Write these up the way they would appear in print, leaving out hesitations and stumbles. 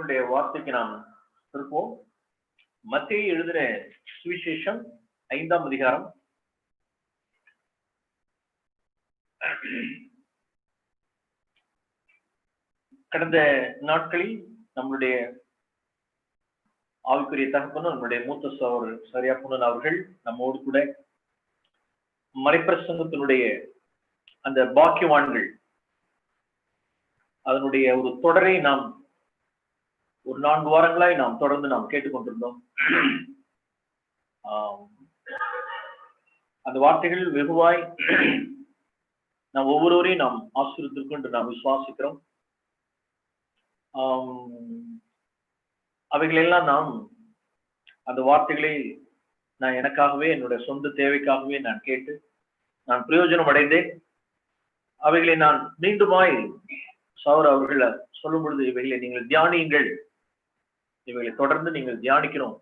தேவனுடைய வார்த்தைக்கு நாம் இருப்போம். மத்தேயு எழுதின சுவிசேஷம் 5ஆம் அதிகாரம். கடந்த நாட்களில் நம்முடைய ஆவிக்குரிய தகப்பனும் நம்முடைய மூத்த சகோதரர் சரியாப்புணன் அவர்கள் நம்மோடு கூட மறைப்பிரசங்கத்தினுடைய அந்த பாக்கியவான்கள் அதனுடைய ஒரு தொடரை நாம் ஒரு 4 வாரங்களாய் நாம் தொடர்ந்து நாம் கேட்டுக்கொண்டிருந்தோம். அந்த வார்த்தைகள் வெகுவாய் நாம் ஒவ்வொருவரையும் நாம் ஆசீர்வதித்திருக்கோம் என்று நாம் விசுவாசிக்கிறோம். அவைகளெல்லாம் நாம் அந்த வார்த்தைகளை நான் எனக்காகவே என்னுடைய சொந்த தேவைக்காகவே நான் கேட்டு நான் பிரயோஜனம் அடைந்தேன். அவைகளை நான் மீண்டுமாய் சௌர அவர்கள் சொல்லும் பொழுது இவைகளை நீங்கள் தியானியுங்கள், இவைகளை தொடர்ந்து நீங்கள் தியானிக்கணும்.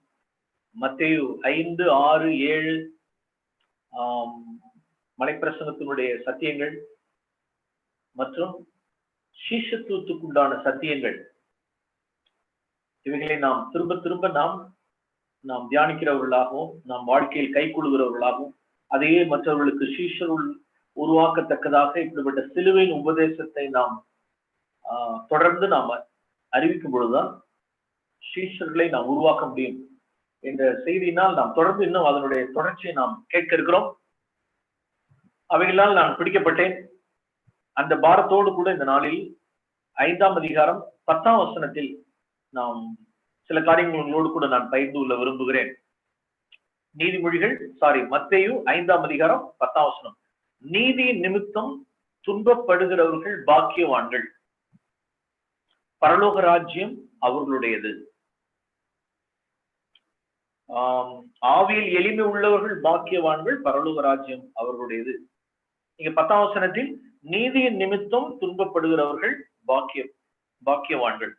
மத்தேயு 5, 6, 7 மலைப்பிரசங்கத்தினுடைய சத்தியங்கள் மற்றும் சீஷத்துவத்துக்குண்டான சத்தியங்கள், இவைகளை நாம் திரும்ப திரும்ப நாம் தியானிக்கிறவர்களாகவும் நாம் வாழ்க்கையில் கை கொள்கிறவர்களாகவும் அதையே மற்றவர்களுக்கு சீஷருள் உருவாக்கத்தக்கதாக இப்படிப்பட்ட சிலுவையின் உபதேசத்தை நாம் தொடர்ந்து நாம் அறிவிக்கும் பொழுதுதான் சீஷர்களை நாம் உருவாக்க முடியும் என்ற செய்தியினால் நாம் தொடர்ந்து இன்னும் அதனுடைய தொடர்ச்சியை நாம் கேட்க இருக்கிறோம். அவைகளால் நான் பிடிக்கப்பட்டேன். அந்த பாரத்தோடு கூட இந்த நாளில் 5ஆம் அதிகாரம் 10ஆம் வசனத்தில் நாம் சில காரியங்களோடு கூட நான் பகிர்ந்து கொள்ள விரும்புகிறேன். மத்தேயு 5ஆம் அதிகாரம் 10ஆம் வசனம். நீதி நிமித்தம் துன்பப்படுகிறவர்கள் பாக்கியவான்கள், பரலோக ராஜ்யம் அவர்களுடையது. ஆவியில் எளிமை உள்ளவர்கள் பாக்கியவான்கள், பரலோக ராஜ்யம் அவர்களுடையது. இங்க 10ஆம் வசனத்தில் நீதியின் நிமித்தம் துன்பப்படுகிறவர்கள் பாக்கியவான்கள்.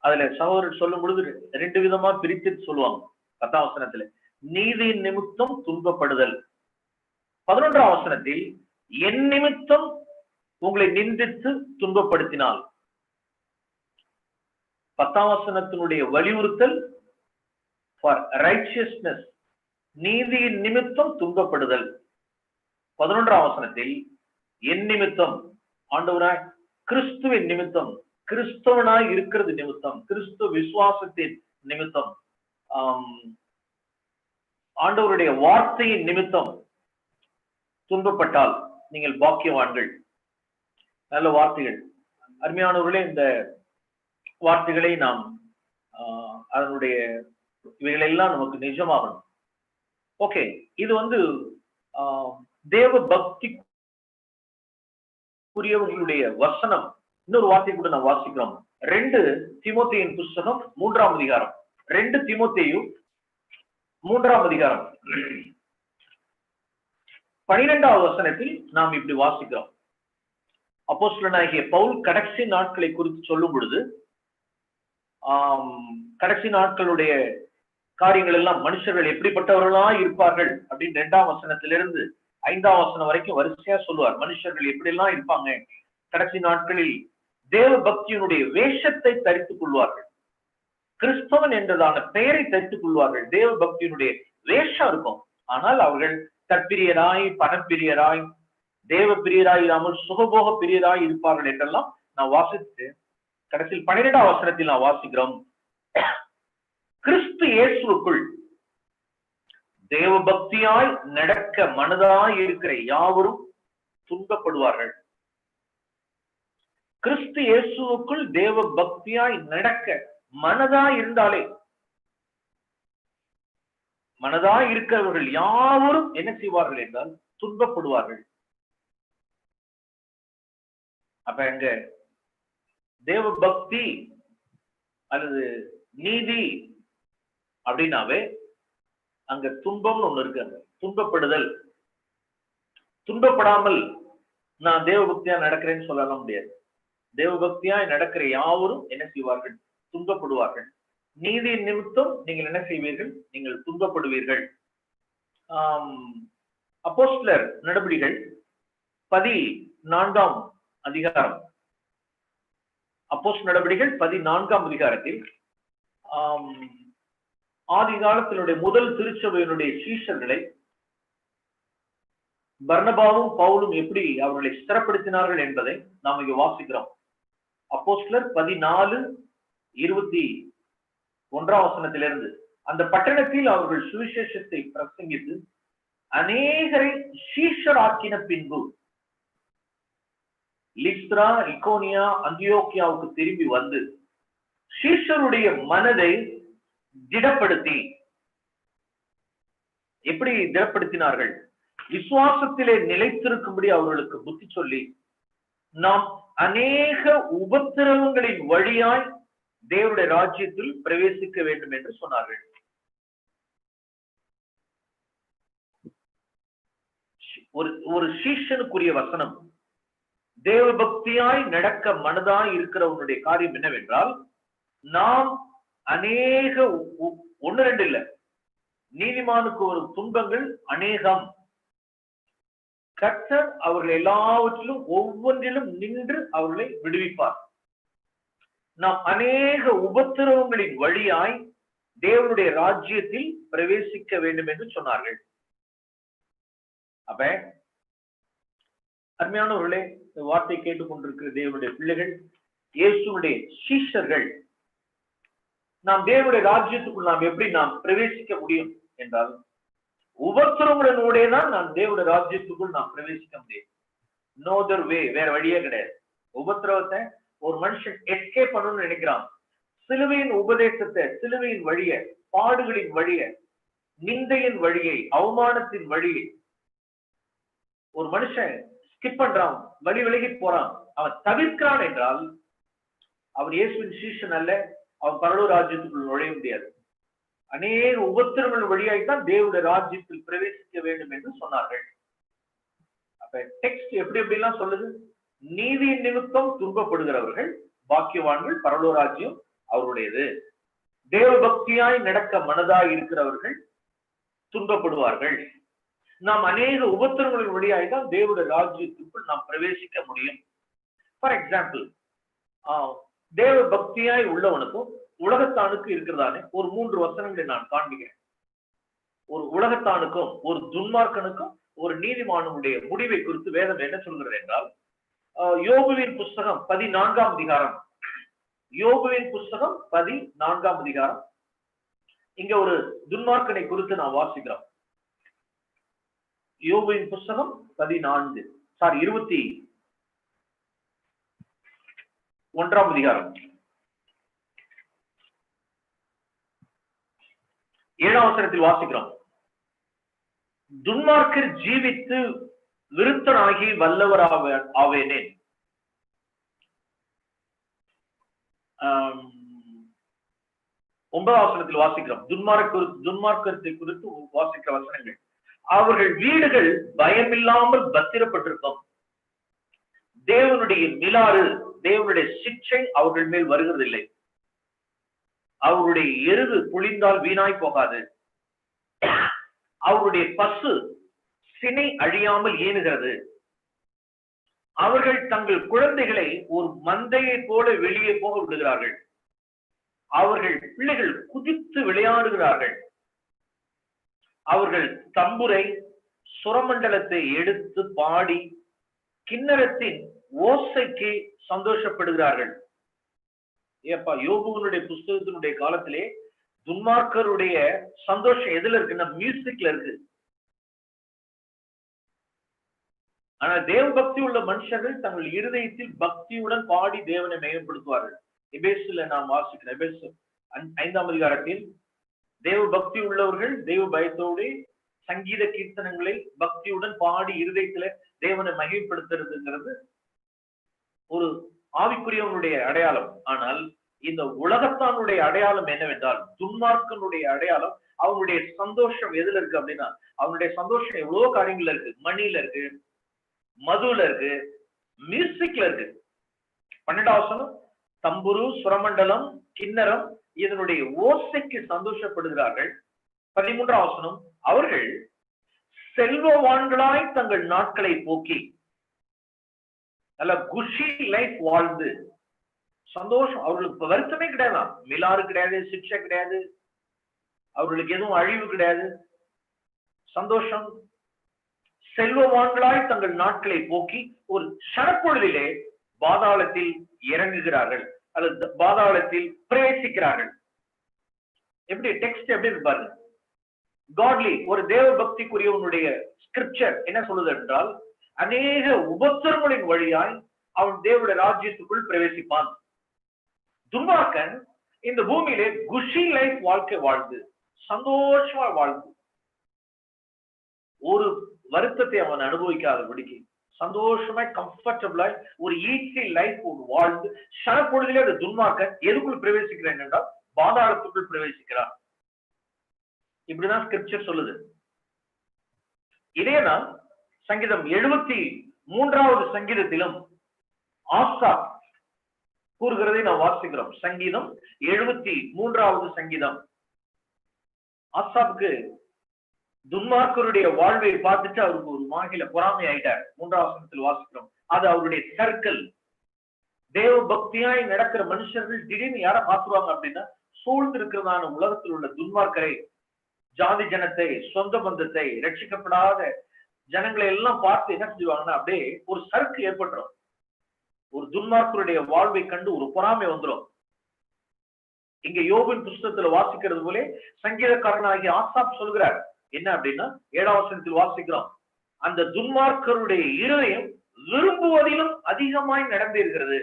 அதுல சகோதரர் சொல்லும் பொழுது 2 விதமா பிரித்து சொல்லுவாங்க. 10ஆம் வசனத்துல நீதியின் நிமித்தம் துன்பப்படுதல். 11ஆம் வசனத்தில் என் நிமித்தம் உங்களை நிந்தித்து துன்பப்படுத்தினால். 10ஆம் வசனத்தினுடைய வலியுறுத்தல் ஃபார் ரைச்சியஸ்னஸ், நீதியின் நிமித்தம் துன்பப்படுதல். 11ஆம் வசனத்தில் என் நிமித்தம், ஆண்டவராய் கிறிஸ்துவின் நிமித்தம், கிறிஸ்தவனாய் இருக்கிறது நிமித்தம், கிறிஸ்துவ விசுவாசத்தின் நிமித்தம், ஆண்டவருடைய வார்த்தையின் நிமித்தம் துன்பப்பட்டால் நீங்கள் பாக்கியவான்கள். நல்ல வார்த்தைகள், அருமையானவர்களே. இந்த வார்த்தைகளை நாம் அதனுடைய இவைகளெல்லாம் நமக்கு நிஜமாகணும். ஓகே, இது தேவ பக்திக்குரியவர்களுடைய வசனம். இன்னொரு வார்த்தை கூட நாம் வாசிக்கிறோம். 2 தீமோத்தேயின் புஸ்தகம் 3ஆம் அதிகாரம். 2 தீமோத்தேயு 3ஆம் அதிகாரம் 12ஆவது வசனத்தில் நாம் இப்படி வாசிக்கிறோம். அப்போஸ்தலனாகிய பவுல் கடைசி நாட்களை குறித்து சொல்லும் பொழுது கடைசி நாட்களுடைய காரியங்கள் எல்லாம் மனுஷர்கள் எப்படிப்பட்டவர்களா இருப்பார்கள் அப்படின்னு 2ஆம் வசனத்திலிருந்து 5ஆம் வசனம் வரைக்கும் வரிசையா சொல்லுவார். மனுஷர்கள் எப்படி எல்லாம் இருப்பாங்க கடைசி நாட்களில். தேவ பக்தியினுடைய வேஷத்தை தரித்துக் கொள்வார்கள், கிறிஸ்தவன் என்றதான பெயரை தரித்துக் கொள்வார்கள். தேவ பக்தியினுடைய வேஷம் இருக்கும், ஆனால் அவர்கள் தற்பிரியராய், பணப்பிரியராய், தேவ பிரியராய் இல்லாமல் சுகபோக பிரியராய் இருப்பார்கள் என்றெல்லாம் நான் வாசித்து கடைசியில் 12ஆம் வசனத்தில் நான் வாசிக்கிறோம். கிறிஸ்து இயேசுவுக்குள் தேவ பக்தியாய் நடக்க மனதாய் இருக்கிற யாவரும் துன்பப்படுவார்கள். கிறிஸ்து இயேசுவுக்குள் தேவ பக்தியாய் நடக்க மனதாய் இருந்தாலே, மனதாய் இருக்கிறவர்கள் யாவரும் என்ன செய்வார்கள் என்றால் துன்பப்படுவார்கள். அப்ப எங்க தேவ பக்தி அல்லது நீதி அப்படின்னாவே அங்க துன்பம்னு ஒண்ணு இருக்கு. அங்க துன்பப்படுதல். துன்பப்படாமல் நான் தேவ பக்தியா நடக்கிறேன்னு சொல்லலாம் முடியாது. தேவ பக்தியாய் நடக்கிற யாவரும் என்ன செய்வார்கள்? துன்பப்படுவார்கள். நீதியின் நிமித்தம் நீங்கள் என்ன செய்வீர்கள்? நீங்கள் துன்பப்படுவீர்கள். அப்போஸ்தலர் நடபடிகள் 14ஆம் அதிகாரம் அப்போஸ்தலர் நடவடிக்கைகள் 14ஆம் அதிகாரத்தில் ஆதி காலத்தினுடைய முதல் திருச்சபையினுடைய சீஷர்களை பர்னபாவும் பவுலும் எப்படி அவர்களை ஸ்திரப்படுத்தினார்கள் என்பதை நாம் இங்க வாசிக்கிறோம். அப்போஸ்தலர் 14:21 அந்த பட்டணத்தில் அவர்கள் சுவிசேஷத்தை பிரசங்கித்து அநேகரை சீஷராக்கின பின்பு லிஸ்த்ரா, இக்கோனியா, அந்தியோக்கியாவுக்கு திரும்பி வந்து சீஷருடைய மனதை திடப்படுத்தி, எப்படி திடப்படுத்தினார்கள்? விசுவாசத்திலே நிலைத்திருக்கும்படி அவர்களுக்கு புத்தி சொல்லி, நாம் அநேக உபத்திரவங்களின் வழியாய் தேவனுடைய ராஜ்யத்தில் பிரவேசிக்க வேண்டும் என்று சொன்னார்கள். ஒரு சீஷனுக்குரிய வசனம். தேவ பக்தியாய் நடக்க மனதாய் இருக்கிறவனுடைய காரியம் என்னவென்றால், நாம் அநேக 1-2 இல்ல, நீதிமானுக்கு ஒரு துன்பங்கள் அநேகம். கர்த்தர் அவர்கள் எல்லாவற்றிலும் ஒவ்வொன்றிலும் நின்று அவர்களை விடுவிப்பார். நாம் அநேக உபத்திரவங்களின் வழியாய் தேவனுடைய ராஜ்யத்தில் பிரவேசிக்க வேண்டும் என்று சொன்னார்கள். அப்ப அருமையானவர்களே, இந்த வார்த்தை கேட்டுக்கொண்டிருக்கிற தேவனுடைய பிள்ளைகள், இயேசுடைய சீஷர்கள், நாம் தேவனுடைய ராஜ்யத்துக்குள் நாம் எப்படி நாம் பிரவேசிக்க முடியும் என்றால், உபத்திரவங்களுடைய தான் நாம் தேவனுடைய ராஜ்யத்துக்குள் நாம் பிரவேசிக்க முடியும். நோ அதர் வே, வேற வழியே கிடையாது. உபத்திரவத்தை ஒரு மனுஷன் எஸ்கேப் பண்ணணும்னு நினைக்கிறான். சிலுவையின் உபதேசத்தை, சிலுவையின் வழிய, பாடுகளின் வழிய, நிந்தையின் வழியை, அவமானத்தின் வழியை ஒரு மனுஷன் ஸ்கிப் பண்றான், வழி விலகி போறான், அவன் தவிர்க்கிறான் என்றால் அவன் இயேசுவின் சீஷன் அல்ல, அவன் பரலோக ராஜ்யத்துக்குள் நுழைய முடியாது. அநேக உபத்திரவங்கள் வழியாய்த்தான் தேவனுடைய ராஜ்யத்தில் பிரவேசிக்க வேண்டும் என்று சொன்னார்கள். அப்ப டெக்ஸ்ட் எப்படி எப்படிலாம் சொல்லுது? நீதியின் நிமித்தம் துன்பப்படுகிறவர்கள் பாக்கியவான்கள், பரலோக ராஜ்யம் அவருடையது. தேவ பக்தியாய் நடக்க மனதாய் இருக்கிறவர்கள் துன்பப்படுவார்கள். நாம் அநேக உபத்திரவங்களின் வழியாய்தான் தேவனுடைய ராஜ்யத்துக்குள் நாம் பிரவேசிக்க முடியும். ஃபார் எக்ஸாம்பிள், தேவ பக்தியாய் உள்ளவனுக்கும் உலகத்தானுக்கு இருக்கிறதானே ஒரு 3 வசனங்களை நான் காண்பிக்கிறேன். ஒரு உலகத்தானுக்கும் ஒரு துன்மார்க்கனுக்கும் ஒரு நீதிமானுடைய முடிவை குறித்து வேதம் என்ன சொல்கிறது என்றால், யோபுவின் புஸ்தகம் 14ஆம் அதிகாரம், யோபுவின் புஸ்தகம் 14ஆம் அதிகாரம், இங்க ஒரு துன்மார்க்கனை குறித்து நான் வாசிக்கிறோம். யோபுவின் புஸ்தகம் 21ஆம் அதிகாரம் 7ஆம் வசனத்தில் வாசிக்கிறோம். துன்மார்க்கர் ஜீவித்து விருத்தனாகி வல்லவர் ஆவேனேன். 9ஆம் வசனத்தில் வாசிக்கிறோம். துன்மார்க்கத்தை குறித்து வாசிக்கிற வசனங்கள். அவர்கள் வீடுகள் பயமில்லாமல் பத்திரப்பட்டிருக்கும். தேவனுடைய மிலாறு, தேவனுடைய சிக்ஷை அவர்கள் மேல் வருகிறதில்லை. அவருடைய எருது புளிந்தால் வீணாய் போகாது. அவருடைய பசு சினை அழியாமல் ஏனுகிறது. அவர்கள் தங்கள் குழந்தைகளை ஒரு மந்தையை போல வெளியே போக விடுகிறார்கள். அவர்கள் பிள்ளைகள் குதித்து விளையாடுகிறார்கள். அவர்கள் தம்புரை, சுரமண்டலத்தை எடுத்து பாடி கிண்ணறத்தின் ஓசைக்கு சந்தோஷப்படுகிறார்கள். ஏப்பா, யோபுவினுடைய புஸ்தகத்தினுடைய காலத்திலே துன்மார்க்கருடைய சந்தோஷம் எதுல இருக்குன்னா மியூசிக்ல இருக்கு. ஆனா தேவ பக்தி உள்ள மனுஷர்கள் தங்கள் இருதயத்தில் பக்தியுடன் பாடி தேவனை மேம்படுத்துவார்கள். எபேசுல நாம் வாசிக்கிறோம். எபேசு 5ஆம் அதிகாரத்தில் தேவ பக்தி உள்ளவர்கள் தெய்வ பயத்தோடு சங்கீத கீர்த்தனங்களை பக்தியுடன் பாடி இருதயத்துல தேவனை மகிமைப்படுத்துறதுங்கிறது ஒரு ஆவிக்குரியவனுடைய அடையாளம். ஆனால் இந்த உலகத்தானுடைய அடையாளம் என்னவென்றால், துன்மார்க்கனுடைய அடையாளம், அவனுடைய சந்தோஷம் எதுல இருக்கு அப்படின்னா, அவனுடைய சந்தோஷம் எவ்வளவோ காரியங்கள்ல இருக்கு. மணில இருக்கு, மதுல இருக்கு, மியூசிக்ல இருக்கு. 12ஆம் வசனம், தம்புரு, சுரமண்டலம், கிண்ணறம் இதனுடைய ஓசைக்கு சந்தோஷப்படுகிறார்கள். 13ஆம் வசனம், அவர்கள் செல்வவான்களாய் தங்கள் நாட்களை போக்கி நல்ல குஷி லைஃப் வாழ்ந்து சந்தோஷம். அவர்களுக்கு வருத்தமே கிடையாது, மிலாறு கிடையாது, சிக்ஷை கிடையாது, அவர்களுக்கு எதுவும் அழிவு கிடையாது, சந்தோஷம். செல்வவான்களாய் தங்கள் நாட்களை போக்கி ஒரு சனப்பொழுதிலே பாதாளத்தில் இறங்குகிறார்கள் அல்லது பாதாளத்தில் பிரவேசிக்கிறார்கள். எப்படி டெக்ஸ்ட் எப்படி இருப்பாரு? காட்லி ஒரு தேவ பக்திக்குரியவனுடைய ஸ்கிரிப்சர் என்ன சொல்லுது என்றால், அநேக உபத்திரங்களின் வழியாய் அவன் தேவனுடைய ராஜ்யத்துக்குள் பிரவேசிப்பான். துன்மார்க்கன் இந்த பூமியிலே குஷி லைஃப் வாழ்க்கை வாழ்ந்து சந்தோஷமா வாழ்ந்து ஒரு வருத்தத்தை அவன் அனுபவிக்காதபடிக்கு சந்தோஷமா கம்ஃபர்டபுளாய் ஒரு ஈஸி லைஃப் வாழ்ந்து சனப்பொழுதிலே அந்த துன்மார்க்கன் எதுக்குள் பிரவேசிக்கிறான் என்றால் பாதாளத்துக்குள் பிரவேசிக்கிறான். இப்படிதான் ஸ்கிரிப்சர் சொல்லுது. இதேதான் சங்கீதம் 73வது சங்கீதத்திலும் ஆசாப் கூறுகிறதை நாம் வாசிக்கிறோம். சங்கீதம் 73வது சங்கீதம். ஆசாப்புக்கு துன்மார்க்கருடைய வாழ்வை பார்த்துட்டு அவருக்கு ஒரு மாகில பொறாமை ஆயிட்டார். 3வது வசனத்தில் வாசிக்கிறோம். அது அவருடைய சர்க்கிள். தேவ பக்தியாய் நடக்கிற மனுஷர்கள் திடீர்னு யாரை பார்த்துருவாங்க அப்படின்னா, சூழ்ந்து இருக்கிறதான உலகத்தில் உள்ள துன்மார்க்கரை, ஜாதி ஜனத்தை, சொந்த பந்தத்தை, ரட்சிக்கப்படாத ஜனங்களை எல்லாம் பார்த்து என்ன செஞ்சுவாங்கன்னா அப்படியே ஒரு சர்க்கு ஏற்பட்டுரும். ஒரு துன்மார்க்கருடைய வாழ்வை கண்டு ஒரு பொறாமை வந்துடும். இங்க யோபின் புஸ்தகத்துல வாசிக்கிறது போல சங்கீதக்காரனாகிய ஆசாப் சொல்கிறார் என்ன அப்படின்னா, 7வது வசனத்தில் வாசிக்கிறோம், அந்த துன்மார்க்கருடைய இருதயம் விரும்புவதிலும் அதிகமாய் நடந்திருக்கிறது.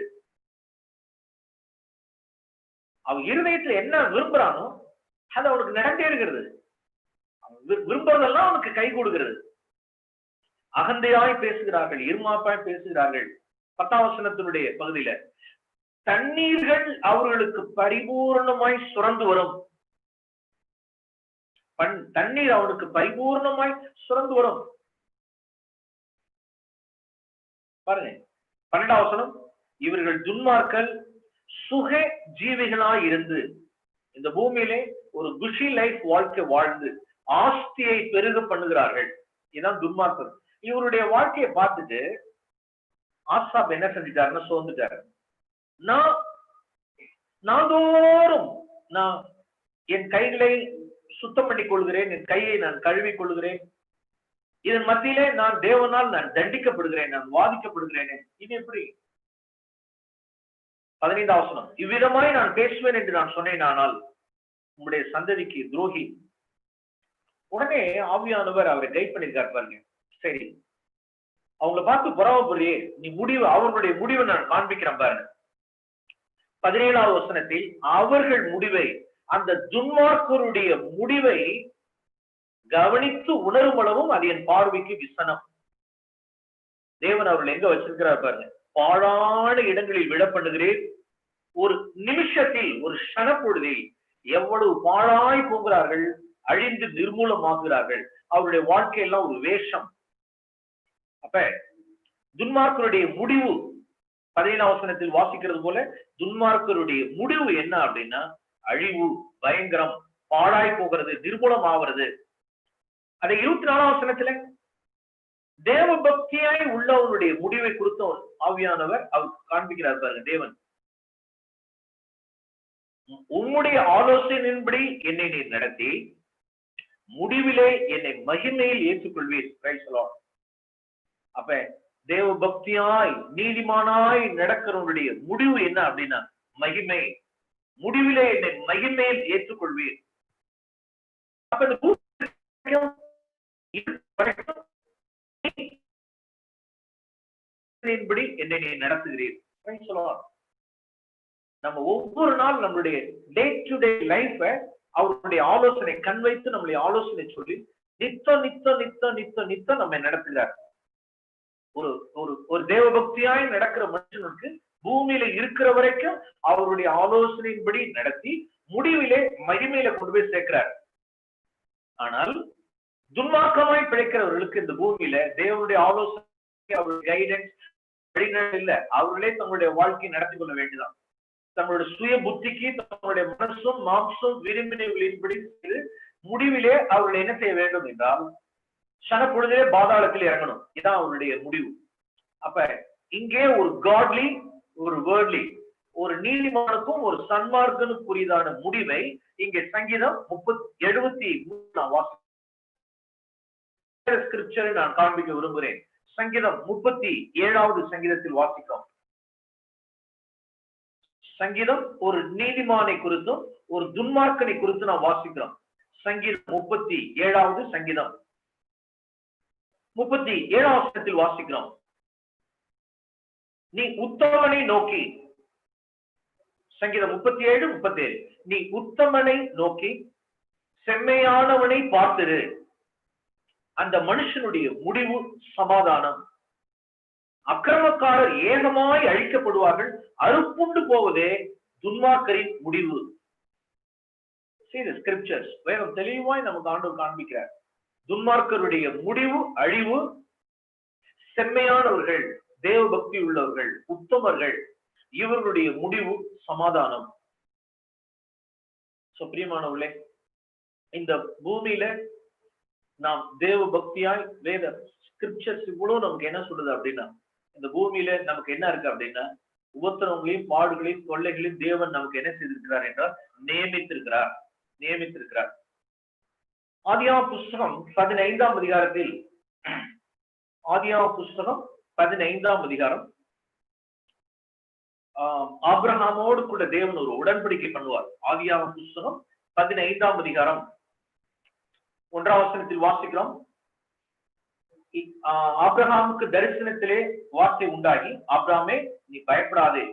அவன் இருதயத்துல என்ன விரும்புறானோ அது அவனுக்கு நடந்தே இருக்கிறது. விரும்புறதெல்லாம் அவனுக்கு கை கொடுக்கிறது. அகந்தையாய் பேசுகிறார்கள், இருமாப்பாய் பேசுகிறார்கள். 10வது வசனத்தினுடைய பகுதியில தண்ணீர்கள் அவர்களுக்கு பரிபூர்ணமாய் சுரந்து வரும். தண்ணீர் அவனுக்கு பரிபூர்ணமாய் சுரந்து வரும். பாருங்க 12வது வசனம், இவர்கள் துன்மார்கள் சுக ஜீவிகளாய் இருந்து இந்த பூமியிலே ஒரு குஷி லைஃப் வாழ்க்கை வாழ்ந்து ஆஸ்தியை பெருக பண்ணுகிறார்கள். இதுதான் துன்மார்க்கர். இவருடைய வாழ்க்கையை பார்த்துட்டு ஆசாப் என்ன செஞ்சிட்டாருன்னா சோர்ந்துட்டாரு. நாள்தோறும் நான் என் கைகளை சுத்தம் பண்ணிக் கொள்கிறேன், என் கையை நான் கழுவிக் கொள்கிறேன், இதன் மத்தியிலே நான் தேவனால் நான் தண்டிக்கப்படுகிறேன், நான் வாதிக்கப்படுகிறேன். இது எப்படி? 15வது வசனம், இவ்விதமாய் நான் பேசுவேன் என்று நான் சொன்னேன், ஆனால் உங்களுடைய சந்ததிக்கு துரோகி. உடனே ஆவியானவர் அவரை கைட் பண்ணிருக்காரு பாருங்க. சரி, அவங்களை பார்த்து பொறாமப்படுறியே, நீ முடிவு, அவர்களுடைய முடிவை நான் காண்பிக்கிறேன் பாருங்க. 17வது வசனத்தில் அவர்கள் முடிவை, அந்த துன்மார்க்கருடைய முடிவை கவனித்து உணரும் அளவும் அது என் பார்வைக்கு விசனம். தேவன் அவர்கள் எங்க வச்சிருக்கிறார் பாருங்க. பாழான இடங்களில் விட பண்ணுகிறேன். ஒரு நிமிஷத்தில், ஒரு சனப்பொழுதில் எவ்வளவு பாழாய் போகிறார்கள், அழிந்து நிர்மூலமாகிறார்கள். அவருடைய வாழ்க்கையெல்லாம் ஒரு வேஷம். அப்ப துன்மார்க்கருடைய முடிவு 17வது வசனத்தில் வாசிக்கிறது போல துன்மார்க்கருடைய முடிவு என்ன அப்படின்னா அழிவு, பயங்கரம், பாழாய் போகிறது, நிர்மூலம் ஆகிறது. அதை 24வது வசனத்துல தேவ பக்தியாய் உள்ளவனுடைய முடிவை குறித்த ஆவியானவர் அவருக்கு காண்பிக்கிறார் பாருங்க. தேவன், உம்முடைய ஆலோசனையின்படி என்னை நீ நடத்தி முடிவிலே என்னை மகிமையில் ஏற்றுக்கொள்வீர். அப்ப தேவ பக்தியாய் நீதிமானாய் நடக்கிறவனுடைய முடிவு என்ன அப்படின்னா மகிமை. முடிவிலே என்னை மகிமையில் ஏற்றுக்கொள்வீர். அப்ப என்னை நீ நடத்துகிறீர். நம்ம ஒவ்வொரு நாள் நம்மளுடைய டே டு டே லைஃப அவருடைய ஆலோசனை கண் வைத்து நம்மளுடைய ஆலோசனை சொல்லி நித்தம் நித்தம் நித்தம் நித்தம் நித்தம் நம்ம நடத்துகிறார். ஒரு ஒரு ஒரு தேவபக்தியாய் நடக்கிற மனுஷனுக்கு பூமியில இருக்கிற வரைக்கும் அவருடைய ஆலோசனையின்படி நடத்தி முடிவிலே மகிமையில கொண்டு போய் சேர்க்கிறார். ஆனால் துன்மார்க்கமாய் பிழைக்கிறவர்களுக்கு இந்த பூமியில தேவனுடைய ஆலோசனை, அவருடைய கைடன்ஸ் இல்ல. அவர்களே தங்களுடைய வாழ்க்கையை நடத்தி கொள்ள வேண்டியதான். தங்களுடைய சுய புத்திக்கு தங்களுடைய மனசும் மாம்சம் விரும்பினர்களின்படி முடிவிலே அவர்கள் என்ன செய்ய வேண்டும் என்றால் சனப்பொழுதிலே பாதாளத்தில் இறங்கணும். இதான் அவருடைய முடிவு. அப்ப இங்கே ஒரு காட்லி, ஒரு வேர்ட்லி, ஒரு நீதிமானுக்கும் ஒரு சன்மார்க்கனுக்குரியதான முடிவை இங்கே சங்கீதம் 73 ஸ்கிரிப்சரை நான் காண்பிக்க விரும்புகிறேன். சங்கீதம் 37வது சங்கீதத்தில் வாசிக்கிறோம். சங்கீதம் ஒரு நீதிமானை குறித்தும் ஒரு துன்மார்க்கனை குறித்து நாம் வாசிக்கிறோம். சங்கீதம் 37வது சங்கீதம் 37ஆம் வசனத்தில் வாசிக்கிறோம். நீ உத்தமனை நோக்கி, சங்கீதம் 37 நீ உத்தமனை நோக்கி செம்மையானவனை பார்த்திரு, அந்த மனுஷனுடைய முடிவு சமாதானம். அக்கிரமக்காரர் ஏகமாய் அழிக்கப்படுவார்கள், அறுப்புண்டு போவதே துன்மார்க்கரின் முடிவு. See the scriptures. வேதம் தெளிவாய் நமக்கு ஆண்டவர் காண்பிக்கிறார். துன்மார்க்கருடைய முடிவு அழிவு, செம்மையானவர்கள், தேவ பக்தி உள்ளவர்கள், உத்தமர்கள், இவர்களுடைய முடிவு சமாதானம். பிரியமானவர்களே, இந்த பூமியில நாம் தேவ பக்தியாய் வேத ஸ்கிரிப்சர்ஸ் இவ்வளவு நமக்கு என்ன சொல்லுது அப்படின்னா, இந்த பூமியில நமக்கு என்ன இருக்கு அப்படின்னா, உபத்திரவங்களையும் பாடுகளையும் தொல்லைகளையும் தேவன் நமக்கு என்ன செய்திருக்கிறார் என்றால் நியமித்திருக்கிறார். ஆதியாகம புஸ்தகம் 15ஆம் அதிகாரத்தில், ஆதியாகம புஸ்தகம் 15ஆம் அதிகாரம், ஆபிரகாமோடு கூட தேவன் ஒரு உடன்படிக்கை பண்ணுவார். ஆதியாகம புஸ்தகம் 15ஆம் அதிகாரம் 1ஆம் வசனத்தில் வாசிக்கிறோம். ஆபிரகாமுக்கு தரிசனத்திலே வார்த்தை உண்டாகி, ஆபிரகாமே நீ பயப்படாதே,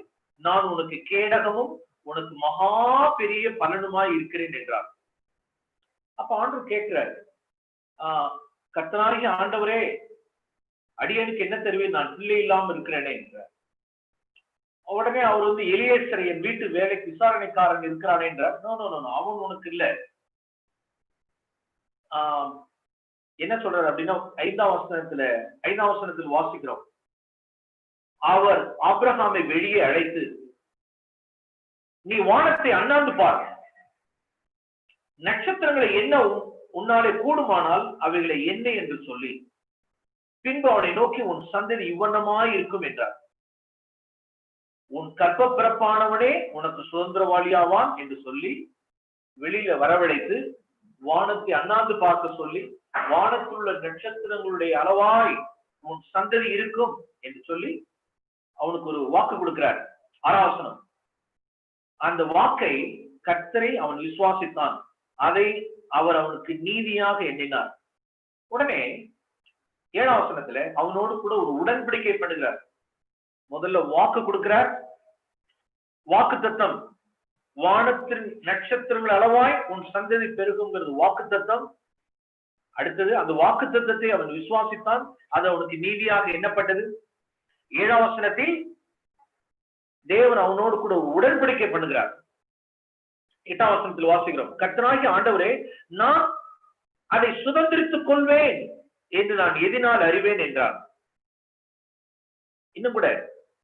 நான் உனக்கு கேடகமும் உனக்கு மகா பெரிய பலனுமாய் இருக்கிறேன் என்றார். அப்ப ஆண்டவர் கேட்கிறார், கர்த்தனாகிய ஆண்டவரே, அடியனுக்கு என்ன தெரியும், நான் பிள்ளை இல்லாம இருக்கிறேனே என்றார். உடனே அவர் எலியேசர் என் வீட்டு வேலைக்கு விசாரணைக்காரன் இருக்கிறானே என்றார். அவன் உனக்கு இல்ல. என்ன சொல்றாரு அப்படின்னா, 5ஆம் வசனத்தில் வாசிக்கிறோம். அவர் ஆபிரகாமை வெளியே அழைத்து, நீ வானத்தை அண்ணாந்து பார், நட்சத்திரங்களை என்ன உன்னாலே கூடுமானால் அவைகளை என்ன என்று சொல்லி, பின்பு அவனை நோக்கி உன் சந்ததி இவ்வண்ணமாய் இருக்கும் என்றார். உன் கற்ப பிறப்பானவனே உனக்கு சுதந்திரவாளியாவான் என்று சொல்லி வெளியில வரவழைத்து வானத்தை அண்ணாந்து பார்க்க சொல்லி, வானத்தில் உள்ள நட்சத்திரங்களுடைய அளவாய் உன் சந்ததி இருக்கும் என்று சொல்லி அவனுக்கு ஒரு வாக்கு கொடுக்கிறார். 6ஆம் வசனம். அந்த வாக்கை கர்த்தரை அவன் விசுவாசித்தான், அதை அவர் அவனுக்கு நீதியாக எண்ணினார். உடனே 7ஆம் வசனத்துல அவனோடு கூட ஒரு உடன்படிக்கை பண்ணுகிறார். முதல்ல வாக்கு கொடுக்கிறார், வாக்கு தத்தம், வானத்தின் நட்சத்திரங்கள் அளவாய் உன் சந்ததி பெருகுங்கிறது வாக்கு தத்தம். அடுத்தது அந்த வாக்கு தத்தத்தை அவன் விசுவாசித்தான், அது அவனுக்கு நீதியாக எண்ணப்பட்டது. 7ஆம் வசனத்தில் தேவன் அவனோடு கூட ஒரு உடன்படிக்கை பண்ணுகிறார். 8ஆம் வசனத்தில் வாசிக்கிறோம், கர்த்தராகிய ஆண்டவரே, நான் அதை சுதந்திரித்துக் கொள்வேன் என்று நான் எதினால் அறிவேன் என்றார். இன்னும் கூட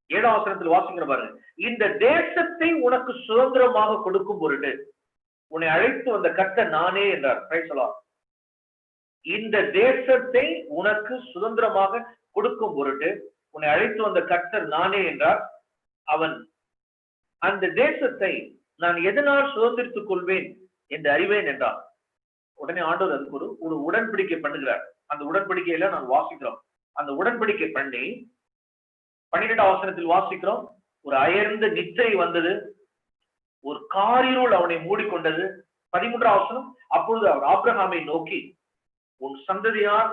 7ஆம் வசனத்தில் வாசிக்கிற பாருங்க, இந்த தேசத்தை உனக்கு சுதந்திரமாக கொடுக்கும் பொருட்டு உன்னை அழைத்து வந்த கர்த்தர் நானே என்றார். Praise the Lord. இந்த தேசத்தை உனக்கு சுதந்திரமாக கொடுக்கும் பொருட்டு உன்னை அழைத்து வந்த கர்த்தர் நானே என்றார். அவன் அந்த தேசத்தை நான் எதனால் சுதந்திரித்துக் கொள்வேன் என்று அறிவேன் என்றார். உடனே ஆண்டவர் அதுக்கு ஒரு உடன்படிக்கை பண்ணுகிறார். அந்த உடன்படிக்கையில நான் வாசிக்கிறோம். அந்த உடன்படிக்கை பண்ணி 12ஆம் வசனத்தில் வாசிக்கிறோம், ஒரு அயர்ந்த நித்திரை வந்தது, ஒரு காரிருள் அவனை மூடிக்கொண்டது. 13ஆம் வசனம், அப்பொழுது அவர் ஆபிரகாமை நோக்கி, உன் சந்ததியார்